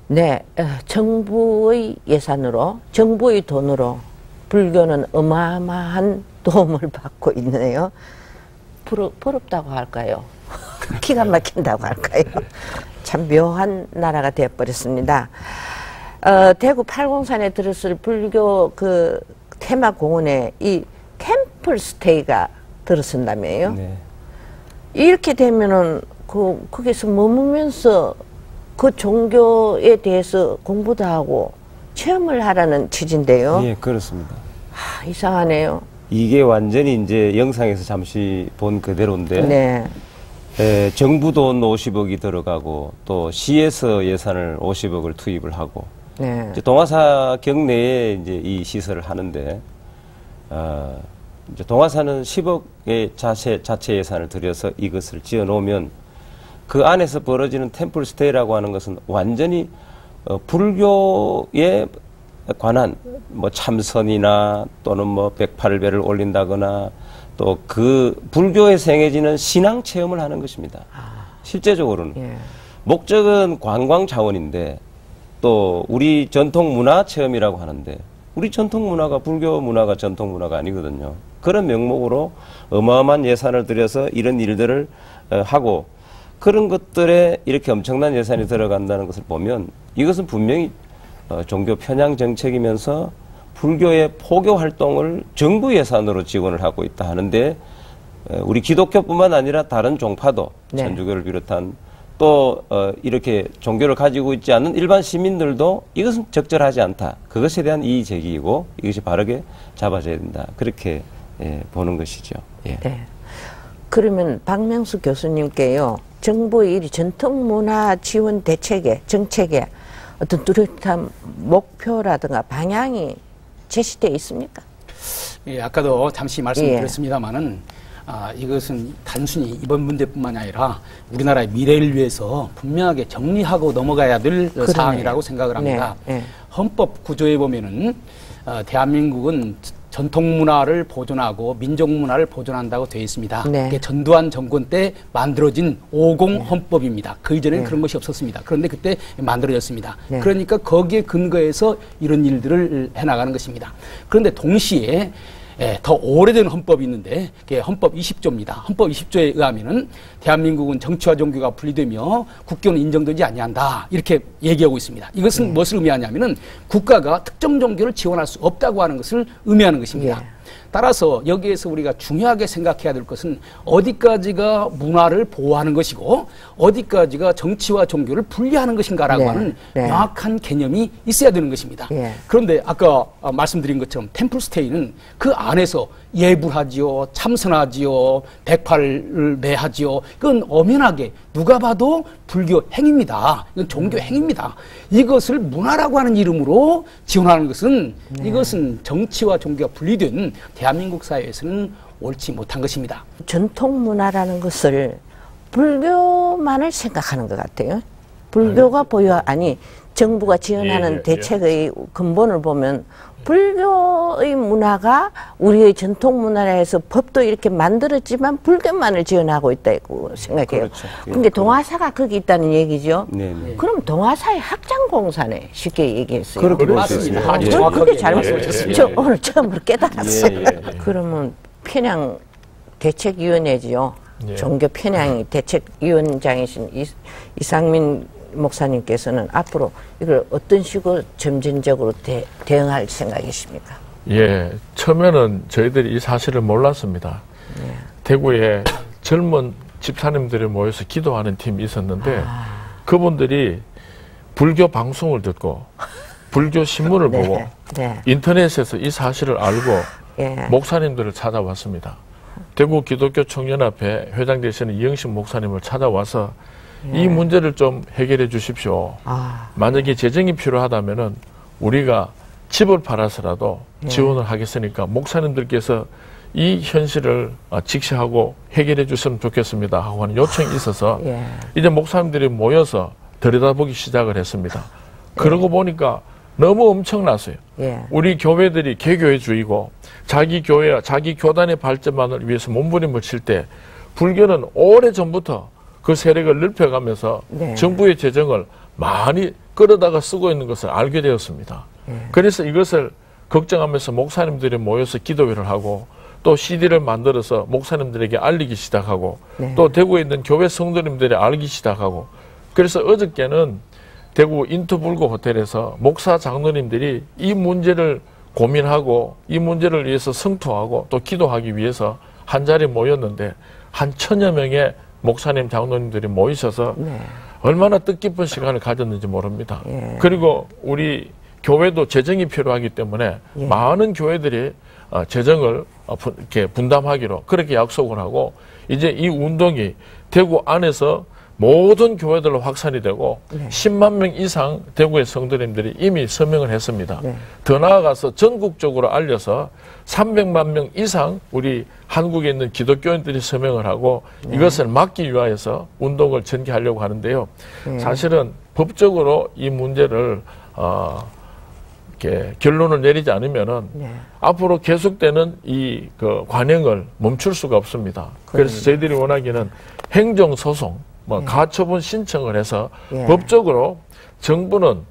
네, 정부의 예산으로, 정부의 돈으로 불교는 어마어마한 도움을 받고 있네요. 부럽다고 할까요? 기가 막힌다고 할까요? 참 묘한 나라가 되어버렸습니다. 대구 팔공산에 들었을 불교 그 테마 공원에 이 템플 스테이가 들었었다며요. 네. 이렇게 되면은 거기서 머무면서 그 종교에 대해서 공부도 하고 체험을 하라는 취지인데요. 예, 그렇습니다. 이상하네요. 이게 완전히 이제 영상에서 잠시 본 그대로인데, 네. 정부 돈 50억이 들어가고 또 시에서 예산을 50억을 투입을 하고, 네. 이제 동화사 경내에 이제 이 시설을 하는데, 이제 동화사는 10억의 자체 예산을 들여서 이것을 지어 놓으면 그 안에서 벌어지는 템플 스테이라고 하는 것은 완전히 불교에 관한 뭐 참선이나 또는 뭐 108배를 올린다거나 또 그 불교에 생겨지는 신앙 체험을 하는 것입니다. 실제적으로는. 예. 목적은 관광 자원인데 또 우리 전통 문화 체험이라고 하는데 우리 전통 문화가 불교 문화가 전통 문화가 아니거든요. 그런 명목으로 어마어마한 예산을 들여서 이런 일들을 하고 그런 것들에 이렇게 엄청난 예산이 들어간다는 것을 보면 이것은 분명히 종교 편향 정책이면서 불교의 포교 활동을 정부 예산으로 지원을 하고 있다 하는데 우리 기독교뿐만 아니라 다른 종파도 네. 천주교를 비롯한 또 이렇게 종교를 가지고 있지 않은 일반 시민들도 이것은 적절하지 않다. 그것에 대한 이의 제기이고 이것이 바르게 잡아져야 된다. 그렇게 보는 것이죠. 예. 네. 그러면 박명수 교수님께요. 정부의 이 전통문화 지원 대책에 정책에 어떤 뚜렷한 목표라든가 방향이 제시되어 있습니까? 예, 아까도 잠시 말씀드렸습니다마는 이것은 단순히 이번 문제뿐만 아니라 우리나라의 미래를 위해서 분명하게 정리하고 넘어가야 될 사항이라고 생각을 합니다. 네, 네. 헌법 구조에 보면은 대한민국은 전통문화를 보존하고 민족문화를 보존한다고 되어 있습니다. 네. 이게 전두환 정권 때 만들어진 50 헌법입니다. 그 이전에는 그런 것이 없었습니다. 그런데 그때 만들어졌습니다. 네. 그러니까 거기에 근거해서 이런 일들을 해나가는 것입니다. 그런데 동시에 더 오래된 헌법이 있는데 그게 헌법 20조입니다. 헌법 20조에 의하면은 대한민국은 정치와 종교가 분리되며 국교는 인정되지 아니한다. 이렇게 얘기하고 있습니다. 이것은 무엇을 의미하냐면은 국가가 특정 종교를 지원할 수 없다고 하는 것을 의미하는 것입니다. 따라서 여기에서 우리가 중요하게 생각해야 될 것은 어디까지가 문화를 보호하는 것이고 어디까지가 정치와 종교를 분리하는 것인가라고 하는 명확한 개념이 있어야 되는 것입니다. 그런데 아까 말씀드린 것처럼 템플스테이는 그 안에서 예불하지요, 참선하지요, 백화를 매하지요. 이건 엄연하게 누가 봐도 불교 행위입니다. 이건 종교 행위입니다. 이것을 문화라고 하는 이름으로 지원하는 것은 이것은 정치와 종교가 분리된 대한민국 사회에서는 옳지 못한 것입니다. 전통 문화라는 것을 불교만을 생각하는 것 같아요. 불교가 정부가 지원하는 대책의 근본을 보면 불교의 문화가 우리의 전통 문화라 해서 법도 이렇게 만들었지만 불교만을 지원하고 있다고 생각해요. 근데 동화사가 거기 있다는 얘기죠. 그럼 동화사의 확장공사네, 쉽게 얘기했어요. 맞습니다. 아주 정확하게 잘못했습니다. 저 오늘 처음으로 깨달았어요. 그러면 편향 대책위원회지요. 종교 편향 대책위원장이신 이상민 목사님께서는 앞으로 이걸 어떤 식으로 점진적으로 대응할 생각이십니까? 예, 처음에는 저희들이 이 사실을 몰랐습니다. 대구에 젊은 집사님들이 모여서 기도하는 팀이 있었는데 그분들이 불교 방송을 듣고 불교 신문을 보고 인터넷에서 이 사실을 알고 목사님들을 찾아왔습니다. 대구 기독교 청년협회 회장 되시는 이영식 목사님을 찾아와서 이 문제를 좀 해결해 주십시오. 만약에 재정이 필요하다면은 우리가 집을 팔아서라도 지원을 하겠으니까 목사님들께서 이 현실을 직시하고 해결해 주셨으면 좋겠습니다 하고 하는 요청이 있어서 이제 목사님들이 모여서 들여다보기 시작을 했습니다. 그러고 보니까 너무 엄청났어요. 우리 교회들이 개교회주의고 자기 교회와 자기 교단의 발전만을 위해서 몸부림을 칠 때 불교는 오래전부터 그 세력을 넓혀가면서 정부의 재정을 많이 끌어다가 쓰고 있는 것을 알게 되었습니다. 그래서 이것을 걱정하면서 목사님들이 모여서 기도회를 하고 또 CD를 만들어서 목사님들에게 알리기 시작하고 또 대구에 있는 교회 성도님들이 알기 시작하고 그래서 어저께는 대구 인터불고 호텔에서 목사 장로님들이 이 문제를 고민하고 이 문제를 위해서 성토하고 또 기도하기 위해서 한 자리에 모였는데 한 1000여 명의 목사님, 장로님들이 모이셔서 얼마나 뜻깊은 시간을 가졌는지 모릅니다. 그리고 우리 교회도 재정이 필요하기 때문에 많은 교회들이 재정을 이렇게 분담하기로 그렇게 약속을 하고 이제 이 운동이 대구 안에서 모든 교회들로 확산이 되고 10만 명 이상 대구의 성도님들이 이미 서명을 했습니다. 더 나아가서 전국적으로 알려서 300만 명 이상 우리 한국에 있는 기독교인들이 서명을 하고 이것을 막기 위하여서 운동을 전개하려고 하는데요. 사실은 법적으로 이 문제를 이렇게 결론을 내리지 않으면은 앞으로 계속되는 이 그 관행을 멈출 수가 없습니다. 그래서 저희들이 원하기는 행정소송 가처분 신청을 해서 법적으로 정부는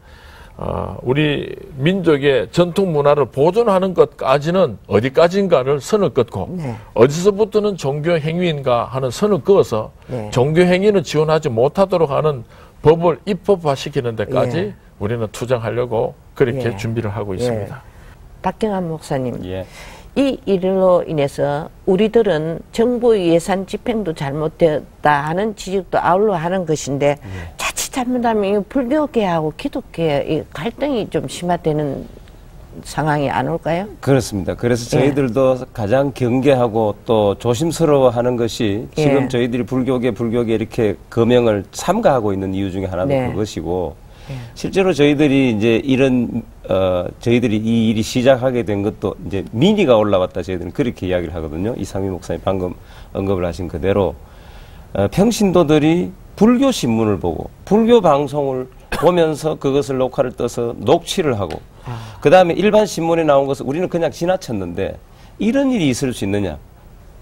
우리 민족의 전통 문화를 보존하는 것까지는 어디까지인가를 선을 긋고 어디서부터는 종교 행위인가 하는 선을 그어서 종교 행위는 지원하지 못하도록 하는 법을 입법화시키는 데까지 우리는 투쟁하려고 그렇게 준비를 하고 있습니다. 박경환 목사님, 이 일로 인해서 우리들은 정부 예산 집행도 잘못되었다 하는 지적도 아울러 하는 것인데 자칫 잘못하면 불교계하고 기독교의 갈등이 좀 심화되는 상황이 안 올까요? 그렇습니다. 그래서 저희들도 가장 경계하고 또 조심스러워하는 것이 지금 저희들이 불교계 이렇게 거명을 삼가하고 있는 이유 중에 하나도 그것이고 실제로 저희들이 이제 이런 저희들이 이 일이 시작하게 된 것도 이제 민의가 올라왔다 저희들은 그렇게 이야기를 하거든요. 이상민 목사님 방금 언급을 하신 그대로 평신도들이 불교 신문을 보고 불교 방송을 보면서 그것을 녹화를 떠서 녹취를 하고 그 다음에 일반 신문에 나온 것을 우리는 그냥 지나쳤는데 이런 일이 있을 수 있느냐.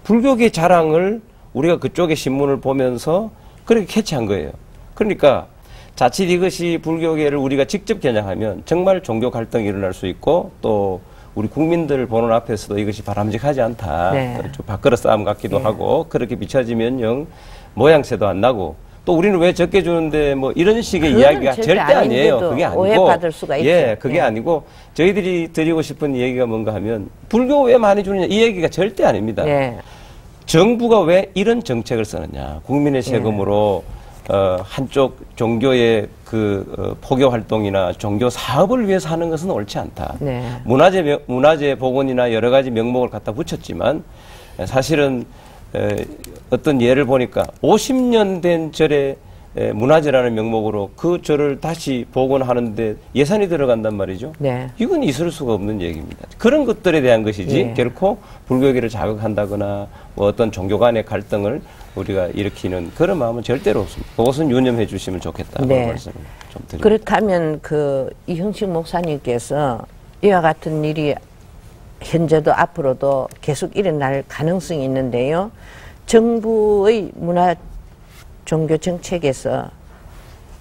불교계 자랑을 우리가 그쪽의 신문을 보면서 그렇게 캐치한 거예요. 그러니까 자칫 이것이 불교계를 우리가 직접 겨냥하면 정말 종교 갈등이 일어날 수 있고 또 우리 국민들 보는 앞에서도 이것이 바람직하지 않다. 좀 밥그릇 싸움 같기도 하고 그렇게 비춰지면 영 모양새도 안 나고 또 우리는 왜 적게 주는데 뭐 이런 식의 이야기가 절대 아니에요. 그게 아니고 오해받을 수가 있죠. 예, 그게 아니고 저희들이 드리고 싶은 얘기가 뭔가 하면 불교 왜 많이 주느냐 이 얘기가 절대 아닙니다. 정부가 왜 이런 정책을 쓰느냐. 국민의 세금으로 한쪽 종교의 포교 활동이나 종교 사업을 위해서 하는 것은 옳지 않다. 문화재 복원이나 여러 가지 명목을 갖다 붙였지만 사실은 어떤 예를 보니까 50년 된 절의 문화재라는 명목으로 그 절을 다시 복원하는데 예산이 들어간단 말이죠. 이건 있을 수가 없는 얘기입니다. 그런 것들에 대한 것이지 결코 불교계를 자극한다거나 뭐 어떤 종교 간의 갈등을 우리가 일으키는 그런 마음은 절대로 없습니다. 그것은 유념해 주시면 좋겠다고 말씀을 좀 드립니다. 그렇다면 이형식 목사님께서 이와 같은 일이 현재도 앞으로도 계속 일어날 가능성이 있는데요. 정부의 문화 종교 정책에서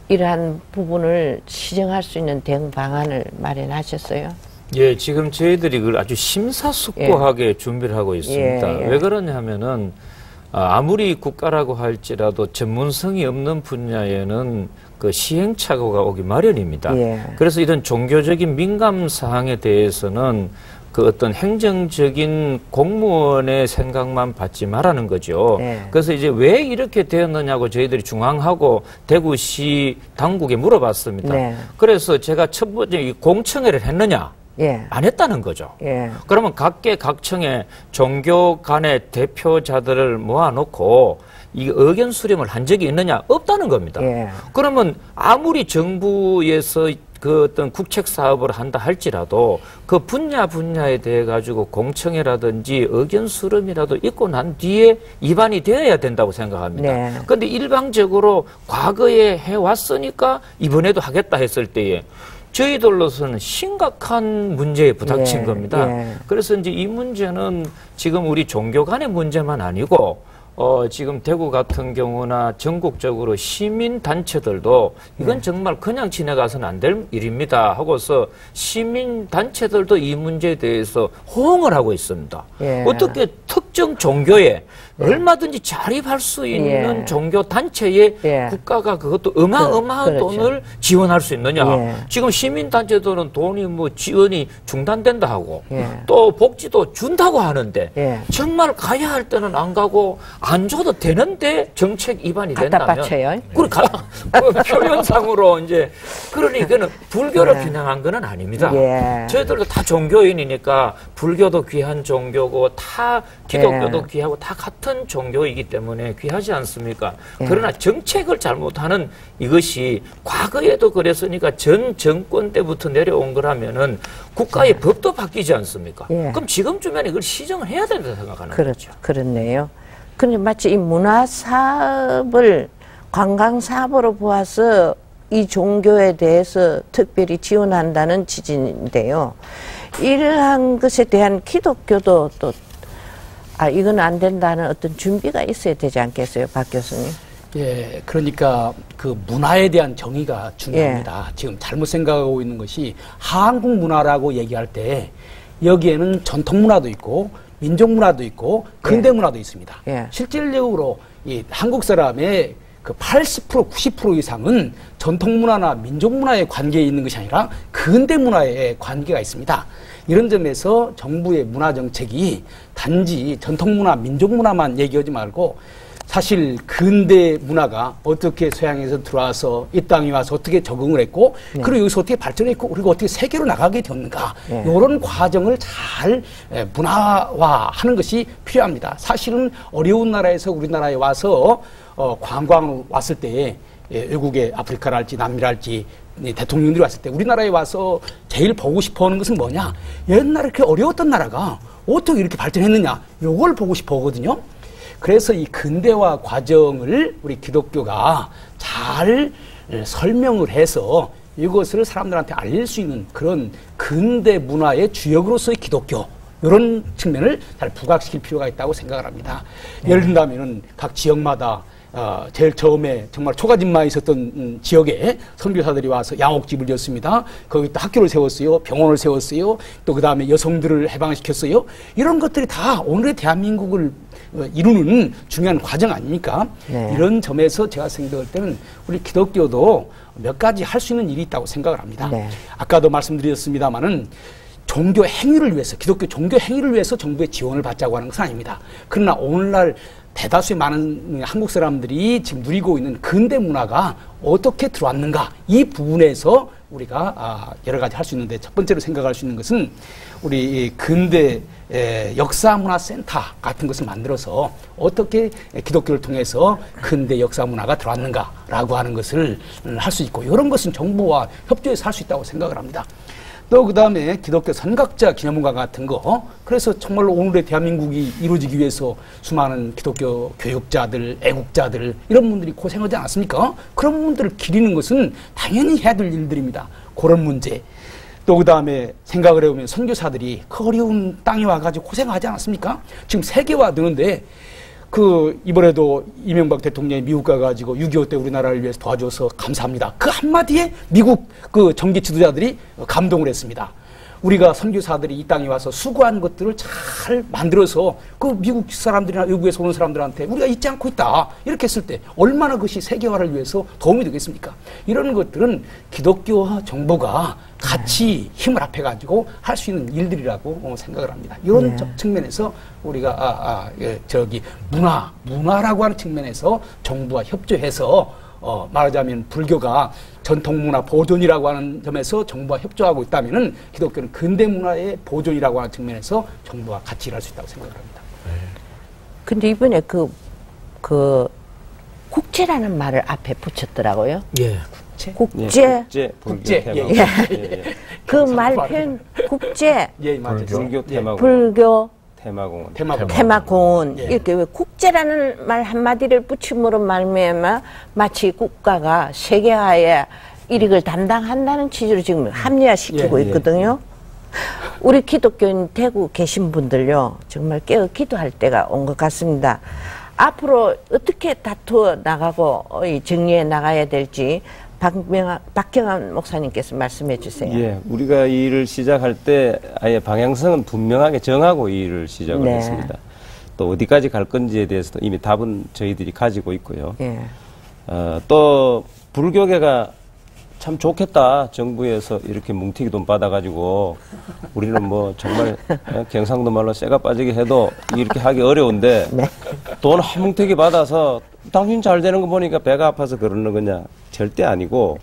이러한 부분을 시정할 수 있는 대응 방안을 마련하셨어요? 예, 지금 저희들이 그걸 아주 심사숙고하게 준비를 하고 있습니다. 왜 그러냐 하면은 아무리 국가라고 할지라도 전문성이 없는 분야에는 그 시행착오가 오기 마련입니다. 그래서 이런 종교적인 민감 사항에 대해서는 그 어떤 행정적인 공무원의 생각만 받지 말라는 거죠. 그래서 이제 왜 이렇게 되었느냐고 저희들이 중앙하고 대구시 당국에 물어봤습니다. 그래서 제가 첫 번째 이 공청회를 했느냐? 안 했다는 거죠. 그러면 각계각층의 종교 간의 대표자들을 모아놓고 이 의견 수렴을 한 적이 있느냐? 없다는 겁니다. 그러면 아무리 정부에서 그 어떤 국책 사업을 한다 할지라도 그 분야에 대해 가지고 공청회라든지 의견 수렴이라도 있고 난 뒤에 입안이 되어야 된다고 생각합니다. 그런데 일방적으로 과거에 해왔으니까 이번에도 하겠다 했을 때에 저희들로서는 심각한 문제에 부닥친 겁니다. 그래서 이제 이 문제는 지금 우리 종교 간의 문제만 아니고 지금 대구 같은 경우나 전국적으로 시민단체들도 이건 정말 그냥 지나가서는 안 될 일입니다 하고서 시민단체들도 이 문제에 대해서 호응을 하고 있습니다. 어떻게 특정 종교에 얼마든지 자립할 수 있는 종교단체에 국가가 그것도 어마어마한 돈을 지원할 수 있느냐. 지금 시민단체들은 돈이 뭐 지원이 중단된다 하고 또 복지도 준다고 하는데 정말 가야 할 때는 안 가고 안 줘도 되는데 정책 위반이 된다면 표현상으로 이제 그러니 이거는 불교를 겨냥한 건 아닙니다. 저희들도 다 종교인이니까 불교도 귀한 종교고 다 기독교도 귀하고 다 같은 종교이기 때문에 귀하지 않습니까? 그러나 정책을 잘못하는 이것이 과거에도 그랬으니까 전 정권 때부터 내려온 거라면은 국가의 법도 바뀌지 않습니까? 그럼 지금쯤에는 이걸 시정을 해야 된다고 생각하는 거죠. 그렇죠. 그렇네요. 근데 마치 이 문화 사업을 관광 사업으로 보아서 이 종교에 대해서 특별히 지원한다는 취지인데요. 이러한 것에 대한 기독교도 또 이건 안 된다는 어떤 준비가 있어야 되지 않겠어요, 박 교수님? 예, 그러니까 그 문화에 대한 정의가 중요합니다. 지금 잘못 생각하고 있는 것이 한국 문화라고 얘기할 때 여기에는 전통 문화도 있고 민족 문화도 있고 근대 문화도 있습니다. 실질적으로 이 한국 사람의 그 80% 90% 이상은 전통 문화나 민족 문화에 관계에 있는 것이 아니라 근대 문화에 관계가 있습니다. 이런 점에서 정부의 문화 정책이 단지 전통 문화, 민족 문화만 얘기하지 말고 사실 근대 문화가 어떻게 서양에서 들어와서 이 땅에 와서 어떻게 적응을 했고 그리고 여기서 어떻게 발전했고 그리고 어떻게 세계로 나가게 되었는가 이런 과정을 잘 문화화하는 것이 필요합니다. 사실은 어려운 나라에서 우리나라에 와서 관광 왔을 때에 외국의 아프리카랄지 남미랄지 대통령들이 왔을 때 우리나라에 와서 제일 보고 싶어 하는 것은 뭐냐? 옛날에 그렇게 어려웠던 나라가 어떻게 이렇게 발전했느냐? 이걸 보고 싶어 하거든요. 그래서 이 근대화 과정을 우리 기독교가 잘 설명을 해서 이것을 사람들한테 알릴 수 있는 그런 근대 문화의 주역으로서의 기독교 이런 측면을 잘 부각시킬 필요가 있다고 생각을 합니다. 예를 든다면은 각 지역마다 제일 처음에 정말 초가집마에 있었던 지역에 선교사들이 와서 양옥집을 지었습니다. 거기 또 학교를 세웠어요. 병원을 세웠어요. 또 그 다음에 여성들을 해방시켰어요. 이런 것들이 다 오늘의 대한민국을 이루는 중요한 과정 아닙니까? 네. 이런 점에서 제가 생각할 때는 우리 기독교도 몇 가지 할 수 있는 일이 있다고 생각을 합니다. 네. 아까도 말씀드렸습니다마는 종교 행위를 위해서, 기독교 종교 행위를 위해서 정부의 지원을 받자고 하는 것은 아닙니다. 그러나 오늘날 대다수의 많은 한국 사람들이 지금 누리고 있는 근대 문화가 어떻게 들어왔는가, 이 부분에서 우리가 여러 가지 할 수 있는데, 첫 번째로 생각할 수 있는 것은 우리 근대 역사문화센터 같은 것을 만들어서 어떻게 기독교를 통해서 근대 역사문화가 들어왔는가라고 하는 것을 할 수 있고, 이런 것은 정부와 협조해서 할 수 있다고 생각을 합니다. 또 그 다음에 기독교 선각자 기념관 같은 거, 그래서 정말로 오늘의 대한민국이 이루어지기 위해서 수많은 기독교 교육자들, 애국자들, 이런 분들이 고생하지 않았습니까? 그런 분들을 기리는 것은 당연히 해야 될 일들입니다. 그런 문제. 또 그 다음에 생각을 해보면 선교사들이 그 어려운 땅에 와가지고 고생하지 않았습니까? 지금 세계화되는데, 이번에도 이명박 대통령이 미국 가가지고 6.25 때 우리나라를 위해서 도와줘서 감사합니다. 그 한마디에 미국 정계 지도자들이 감동을 했습니다. 우리가 선교사들이 이 땅에 와서 수고한 것들을 잘 만들어서 미국 사람들이나 외국에서 오는 사람들한테 우리가 잊지 않고 있다, 이렇게 했을 때 얼마나 그것이 세계화를 위해서 도움이 되겠습니까? 이런 것들은 기독교와 정부가 같이 힘을 합해가지고 할 수 있는 일들이라고 생각을 합니다. 이런 측면에서 우리가 문화라고 하는 측면에서 정부와 협조해서 말하자면 불교가 전통문화 보존이라고 하는 점에서 정부와 협조하고 있다면은 기독교는 근대문화의 보존이라고 하는 측면에서 정부와 같이 일할 수 있다고 생각을 합니다. 근데 이번에 국제라는 말을 앞에 붙였더라고요. 예. 국제. 국제. 그 말 표현 국제. 예, 맞아요. 불교 테마공원. 불교 테마공원. 예. 이렇게 왜 국제라는 말 한마디를 붙임으로 말미암아 마치 국가가 세계화에 일익을 담당한다는 취지로 지금 합리화시키고 있거든요. 우리 기독교인 대구 계신 분들요, 정말 깨어 기도할 때가 온 것 같습니다. 앞으로 어떻게 다투어 나가고 정리해 나가야 될지 박경환 목사님께서 말씀해 주세요. 예, 우리가 이 일을 시작할 때 아예 방향성은 분명하게 정하고 이 일을 시작을 했습니다. 또 어디까지 갈 건지에 대해서도 이미 답은 저희들이 가지고 있고요. 예. 또 불교계가 참 좋겠다, 정부에서 이렇게 뭉티기 돈 받아가지고 우리는 뭐 정말 경상도 말로 쇠가 빠지게 해도 이렇게 하기 어려운데 돈 한 뭉태기 받아서 당신 잘 되는 거 보니까 배가 아파서 그러는 거냐? 절대 아니고,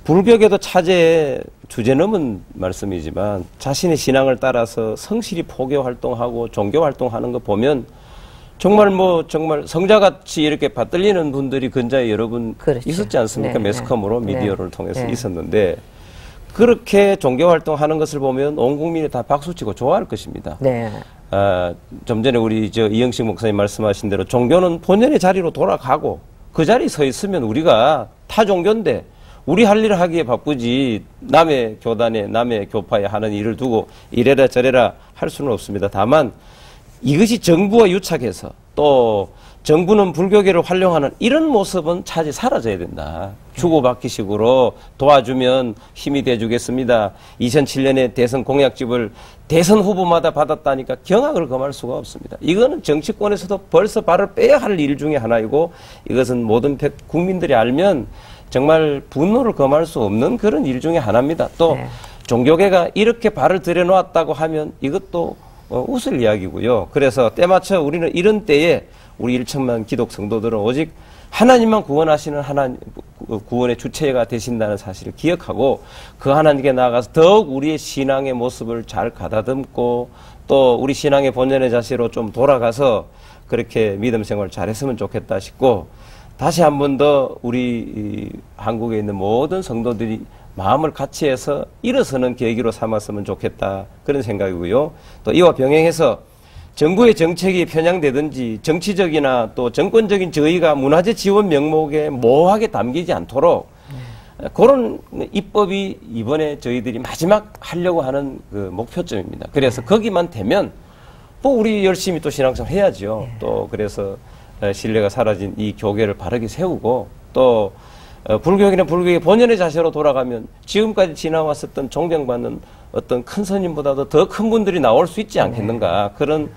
불교계도 차제에 주제 넘은 말씀이지만 자신의 신앙을 따라서 성실히 포교 활동하고 종교 활동하는 거 보면 정말 성자같이 이렇게 받들리는 분들이 근자에 여러분 있었지 않습니까? 매스컴으로 미디어를 통해서 있었는데, 그렇게 종교 활동하는 것을 보면 온 국민이 다 박수치고 좋아할 것입니다. 좀 전에 우리 이영식 목사님 말씀하신 대로 종교는 본연의 자리로 돌아가고 그 자리에 서 있으면 우리가 타 종교인데 우리 할 일을 하기에 바쁘지 남의 교단에 남의 교파에 하는 일을 두고 이래라 저래라 할 수는 없습니다. 다만 이것이 정부와 유착해서 또 정부는 불교계를 활용하는 이런 모습은 차지 사라져야 된다. 주고받기식으로 도와주면 힘이 돼주겠습니다. 2007년에 대선 공약집을 대선 후보마다 받았다니까 경악을 금할 수가 없습니다. 이거는 정치권에서도 벌써 발을 빼야 할 일 중에 하나이고, 이것은 모든 국민들이 알면 정말 분노를 금할 수 없는 그런 일 중에 하나입니다. 또 종교계가 이렇게 발을 들여놓았다고 하면 이것도 웃을 이야기고요. 그래서 때맞춰 우리는 이런 때에 우리 1천만 기독 성도들은 오직 하나님만 구원하시는 구원의 주체가 되신다는 사실을 기억하고 그 하나님께 나아가서 더욱 우리의 신앙의 모습을 잘 가다듬고 또 우리 신앙의 본연의 자세로 좀 돌아가서 그렇게 믿음 생활을 잘했으면 좋겠다 싶고, 다시 한 번 더 우리 한국에 있는 모든 성도들이 마음을 같이 해서 일어서는 계기로 삼았으면 좋겠다, 그런 생각이고요. 또 이와 병행해서 정부의 정책이 편향되든지 정치적이나 또 정권적인 저희가 문화재 지원 명목에 모호하게 담기지 않도록 그런 입법이 이번에 저희들이 마지막 하려고 하는 그 목표점입니다. 그래서 거기만 되면 뭐 우리 열심히 또 신앙생활 해야죠. 또 그래서 신뢰가 사라진 이 교계를 바르게 세우고, 또 불교계는 불교의 본연의 자세로 돌아가면 지금까지 지나왔었던 존경받는 어떤 큰 스님보다도 더 큰 분들이 나올 수 있지 않겠는가, 그런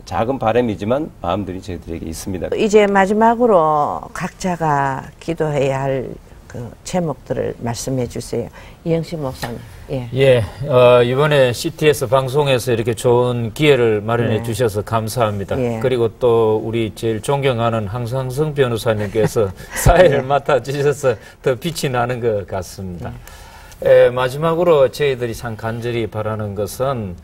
작은 바람이지만 마음들이 저희들에게 있습니다. 이제 마지막으로 각자가 기도해야 할 그 제목들을 말씀해 주세요. 이영식 목사님. 예, 이번에 CTS 방송에서 이렇게 좋은 기회를 마련해 네. 주셔서 감사합니다. 예. 그리고 또 우리 제일 존경하는 황상성 변호사님께서 사회를 맡아주셔서 더 빛이 나는 것 같습니다. 마지막으로 저희들이 참 간절히 바라는 것은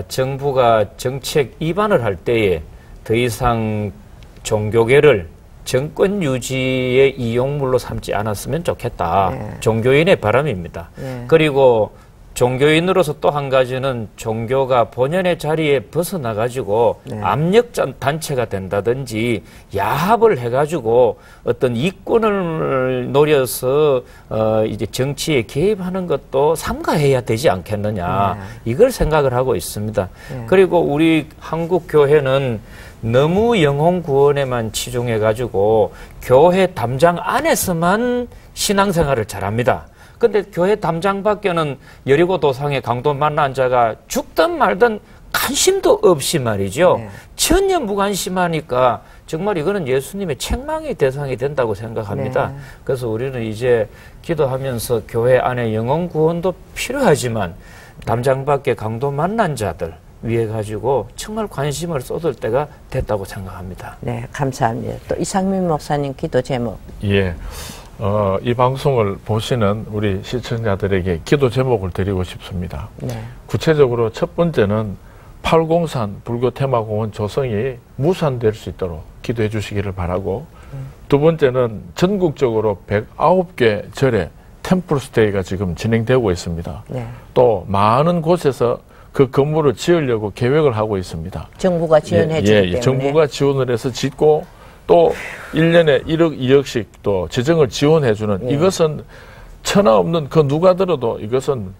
정부가 정책 위반을 할 때에 더 이상 종교계를 정권 유지의 이용물로 삼지 않았으면 좋겠다. 네. 종교인의 바람입니다. 네. 그리고 종교인으로서 또 한 가지는 종교가 본연의 자리에 벗어나가지고 네. 압력 단체가 된다든지 야합을 해가지고 어떤 이권을 노려서 이제 정치에 개입하는 것도 삼가해야 되지 않겠느냐. 이걸 생각을 하고 있습니다. 그리고 우리 한국 교회는 너무 영혼 구원에만 치중해가지고 교회 담장 안에서만 신앙생활을 잘합니다. 근데 교회 담장 밖에는 여리고 도상의 강도 만난 자가 죽든 말든 관심도 없이 말이죠. 전혀 무관심하니까 정말 이거는 예수님의 책망의 대상이 된다고 생각합니다. 그래서 우리는 이제 기도하면서 교회 안에 영혼 구원도 필요하지만 담장 밖에 강도 만난 자들 위해 가지고 정말 관심을 쏟을 때가 됐다고 생각합니다. 네, 감사합니다. 또 이상민 목사님 기도 제목. 예. 이 방송을 보시는 우리 시청자들에게 기도 제목을 드리고 싶습니다. 네. 구체적으로 첫 번째는 803 불교 테마공원 조성이 무산될 수 있도록 기도해 주시기를 바라고, 두 번째는 전국적으로 109개 절에 템플스테이가 지금 진행되고 있습니다. 네. 또 많은 곳에서 그 건물을 지으려고 계획을 하고 있습니다. 정부가 지원해 주기 때문에. 정부가 지원을 해서 짓고 또 1년에 1억, 2억씩 또 재정을 지원해주는 이것은 천하 없는 그 누가 들어도 이것은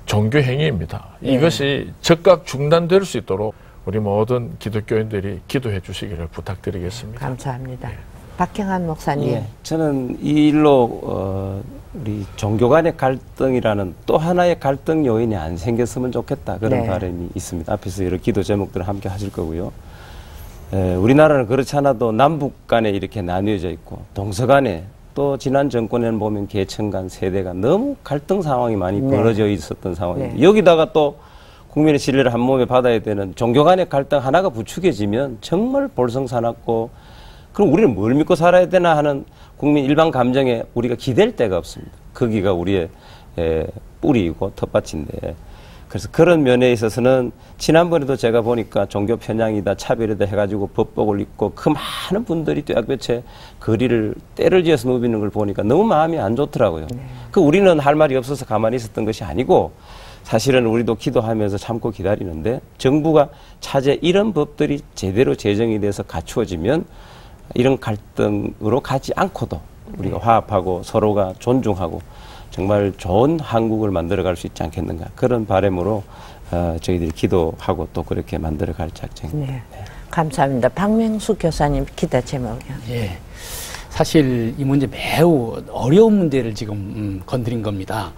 종교 행위입니다. 이것이 즉각 중단될 수 있도록 우리 모든 기독교인들이 기도해 주시기를 부탁드리겠습니다. 감사합니다. 박형한 목사님. 예, 저는 이 일로 우리 종교 간의 갈등이라는 또 하나의 갈등 요인이 안 생겼으면 좋겠다, 그런 바람이 있습니다. 앞에서 여러 기도 제목들을 함께 하실 거고요. 우리나라는 그렇지 않아도 남북 간에 이렇게 나뉘어져 있고 동서간에 또 지난 정권에는 보면 계층 간 세대 간 너무 갈등 상황이 많이 벌어져 있었던 상황인데 여기다가 또 국민의 신뢰를 한 몸에 받아야 되는 종교 간의 갈등 하나가 부추겨지면 정말 볼성사납고, 그럼 우리는 뭘 믿고 살아야 되나 하는 국민 일반 감정에 우리가 기댈 데가 없습니다. 거기가 우리의 뿌리이고 텃밭인데, 그래서 그런 면에 있어서는 지난번에도 제가 보니까 종교 편향이다, 차별이다 해가지고 법복을 입고 그 많은 분들이 떼약볕에 거리를 때를 지어서 누비는 걸 보니까 너무 마음이 안 좋더라고요. 그 우리는 할 말이 없어서 가만히 있었던 것이 아니고, 사실은 우리도 기도하면서 참고 기다리는데 정부가 차제 이런 법들이 제대로 제정이 돼서 갖추어지면 이런 갈등으로 가지 않고도 우리가 화합하고 서로가 존중하고 정말 좋은 한국을 만들어갈 수 있지 않겠는가, 그런 바람으로 저희들이 기도하고 또 그렇게 만들어갈 작정입니다. 네. 감사합니다. 박명수 교사님 기도 제목이요. 예. 사실 이 문제 매우 어려운 문제를 지금 건드린 겁니다.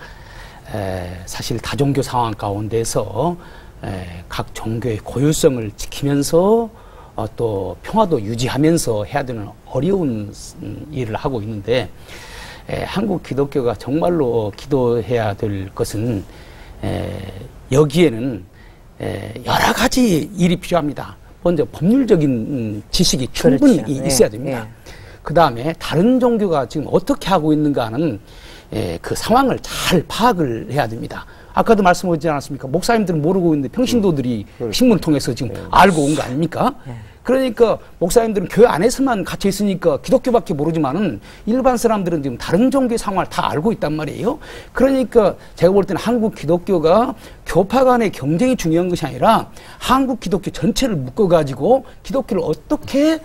사실 다종교 상황 가운데서 각 종교의 고유성을 지키면서 또 평화도 유지하면서 해야 되는 어려운 일을 하고 있는데, 한국 기독교가 정말로 기도해야 될 것은 여기에는 여러 가지 일이 필요합니다. 먼저 법률적인 지식이 충분히 있어야 됩니다. 그 다음에 다른 종교가 지금 어떻게 하고 있는가 하는 그 상황을 잘 파악을 해야 됩니다. 아까도 말씀하지 않았습니까? 목사님들은 모르고 있는데 평신도들이 신문을 통해서 지금 알고 온 거 아닙니까? 그러니까 목사님들은 교회 안에서만 갇혀 있으니까 기독교밖에 모르지만은 일반 사람들은 지금 다른 종교의 상황을 다 알고 있단 말이에요. 그러니까 제가 볼 때는 한국 기독교가 교파 간의 경쟁이 중요한 것이 아니라 한국 기독교 전체를 묶어가지고 기독교를 어떻게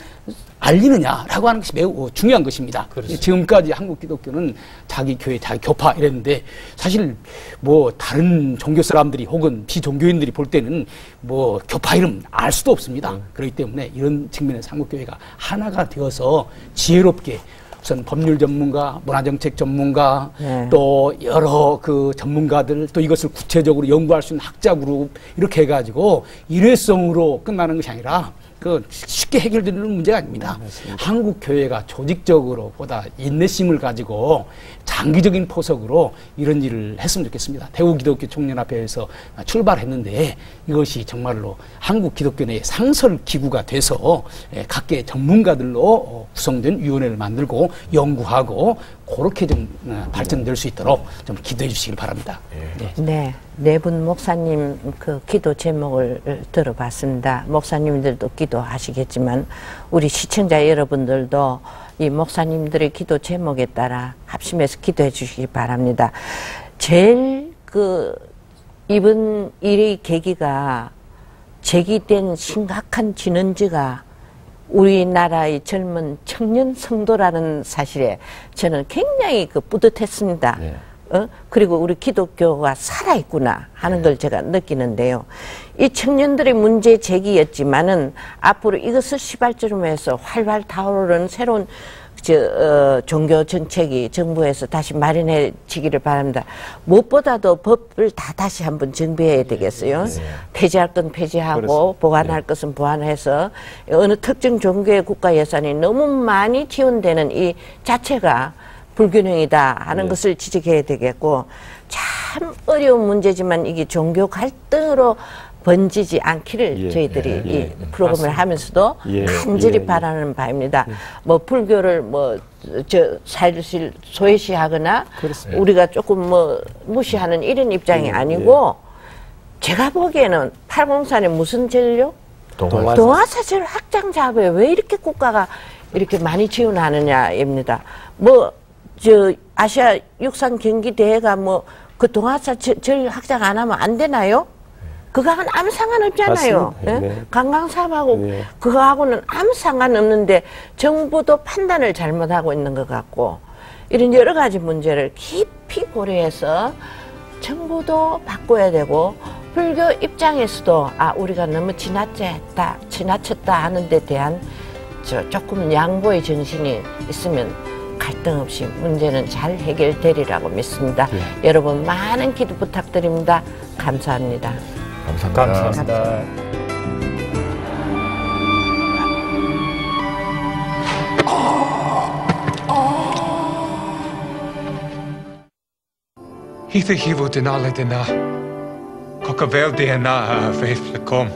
알리느냐라고 하는 것이 매우 중요한 것입니다. 그렇습니다. 지금까지 한국 기독교는 자기 교회, 자기 교파 이랬는데, 사실 뭐 다른 종교 사람들이 혹은 비종교인들이 볼 때는 뭐 교파 이름 알 수도 없습니다. 그렇기 때문에 이런 측면에서 한국 교회가 하나가 되어서 지혜롭게 우선 법률 전문가, 문화정책 전문가, 네. 또 여러 그 전문가들, 또 이것을 구체적으로 연구할 수 있는 학자 그룹 이렇게 해가지고 일회성으로 끝나는 것이 아니라 그 쉽게 해결되는 문제가 아닙니다. 한국 교회가 조직적으로 보다 인내심을 가지고 장기적인 포석으로 이런 일을 했으면 좋겠습니다. 대구 기독교 총연합회에서 출발했는데 이것이 정말로 한국 기독교 내 상설 기구가 돼서 각계 전문가들로 구성된 위원회를 만들고 연구하고 그렇게 좀 발전될 수 있도록 좀 기도해 주시길 바랍니다. 네. 네 분 목사님 그 기도 제목을 들어봤습니다. 목사님들도 기도하시겠지만 우리 시청자 여러분들도 이 목사님들의 기도 제목에 따라 합심해서 기도해 주시기 바랍니다. 제일 이번 일의 계기가 제기된 심각한 진원지가 우리나라의 젊은 청년 성도라는 사실에 저는 굉장히 뿌듯했습니다. 네. 그리고 우리 기독교가 살아있구나 하는 걸 제가 느끼는데요. 이 청년들의 문제 제기였지만은 앞으로 이것을 시발점으로 해서 활발 타오르는 새로운 종교 정책이 정부에서 다시 마련해지기를 바랍니다. 무엇보다도 법을 다시 한번 정비해야 되겠어요. 폐지할 건 폐지하고 그렇습니다. 보완할 것은 보완해서 어느 특정 종교의 국가 예산이 너무 많이 지원되는 이 자체가 불균형이다 하는 것을 지적해야 되겠고, 참 어려운 문제지만 이게 종교 갈등으로 번지지 않기를 저희들이 이 프로그램을 하면서도 간절히 바라는 바입니다. 뭐 불교를 사실 소외시하거나 그렇습니다. 우리가 조금 무시하는 이런 입장이 아니고, 제가 보기에는 803에 무슨 전료? 동아사절 확장 작업에 왜 이렇게 국가가 이렇게 많이 지원하느냐입니다. 아시아 육상 경기 대회가 그 동아사절 확장 안 하면 안 되나요? 그거하고는 아무 상관없잖아요. 네? 관광사업하고 그거하고는 아무 상관없는데 정부도 판단을 잘못하고 있는 것 같고, 이런 여러 가지 문제를 깊이 고려해서 정부도 바꿔야 되고, 불교 입장에서도 우리가 너무 지나쳤다 하는 데 대한 조금 양보의 정신이 있으면 갈등 없이 문제는 잘 해결되리라고 믿습니다. 여러분 많은 기도 부탁드립니다. 감사합니다. 감사합니다. Hither hivo denale dena, cocavel dna faith kom.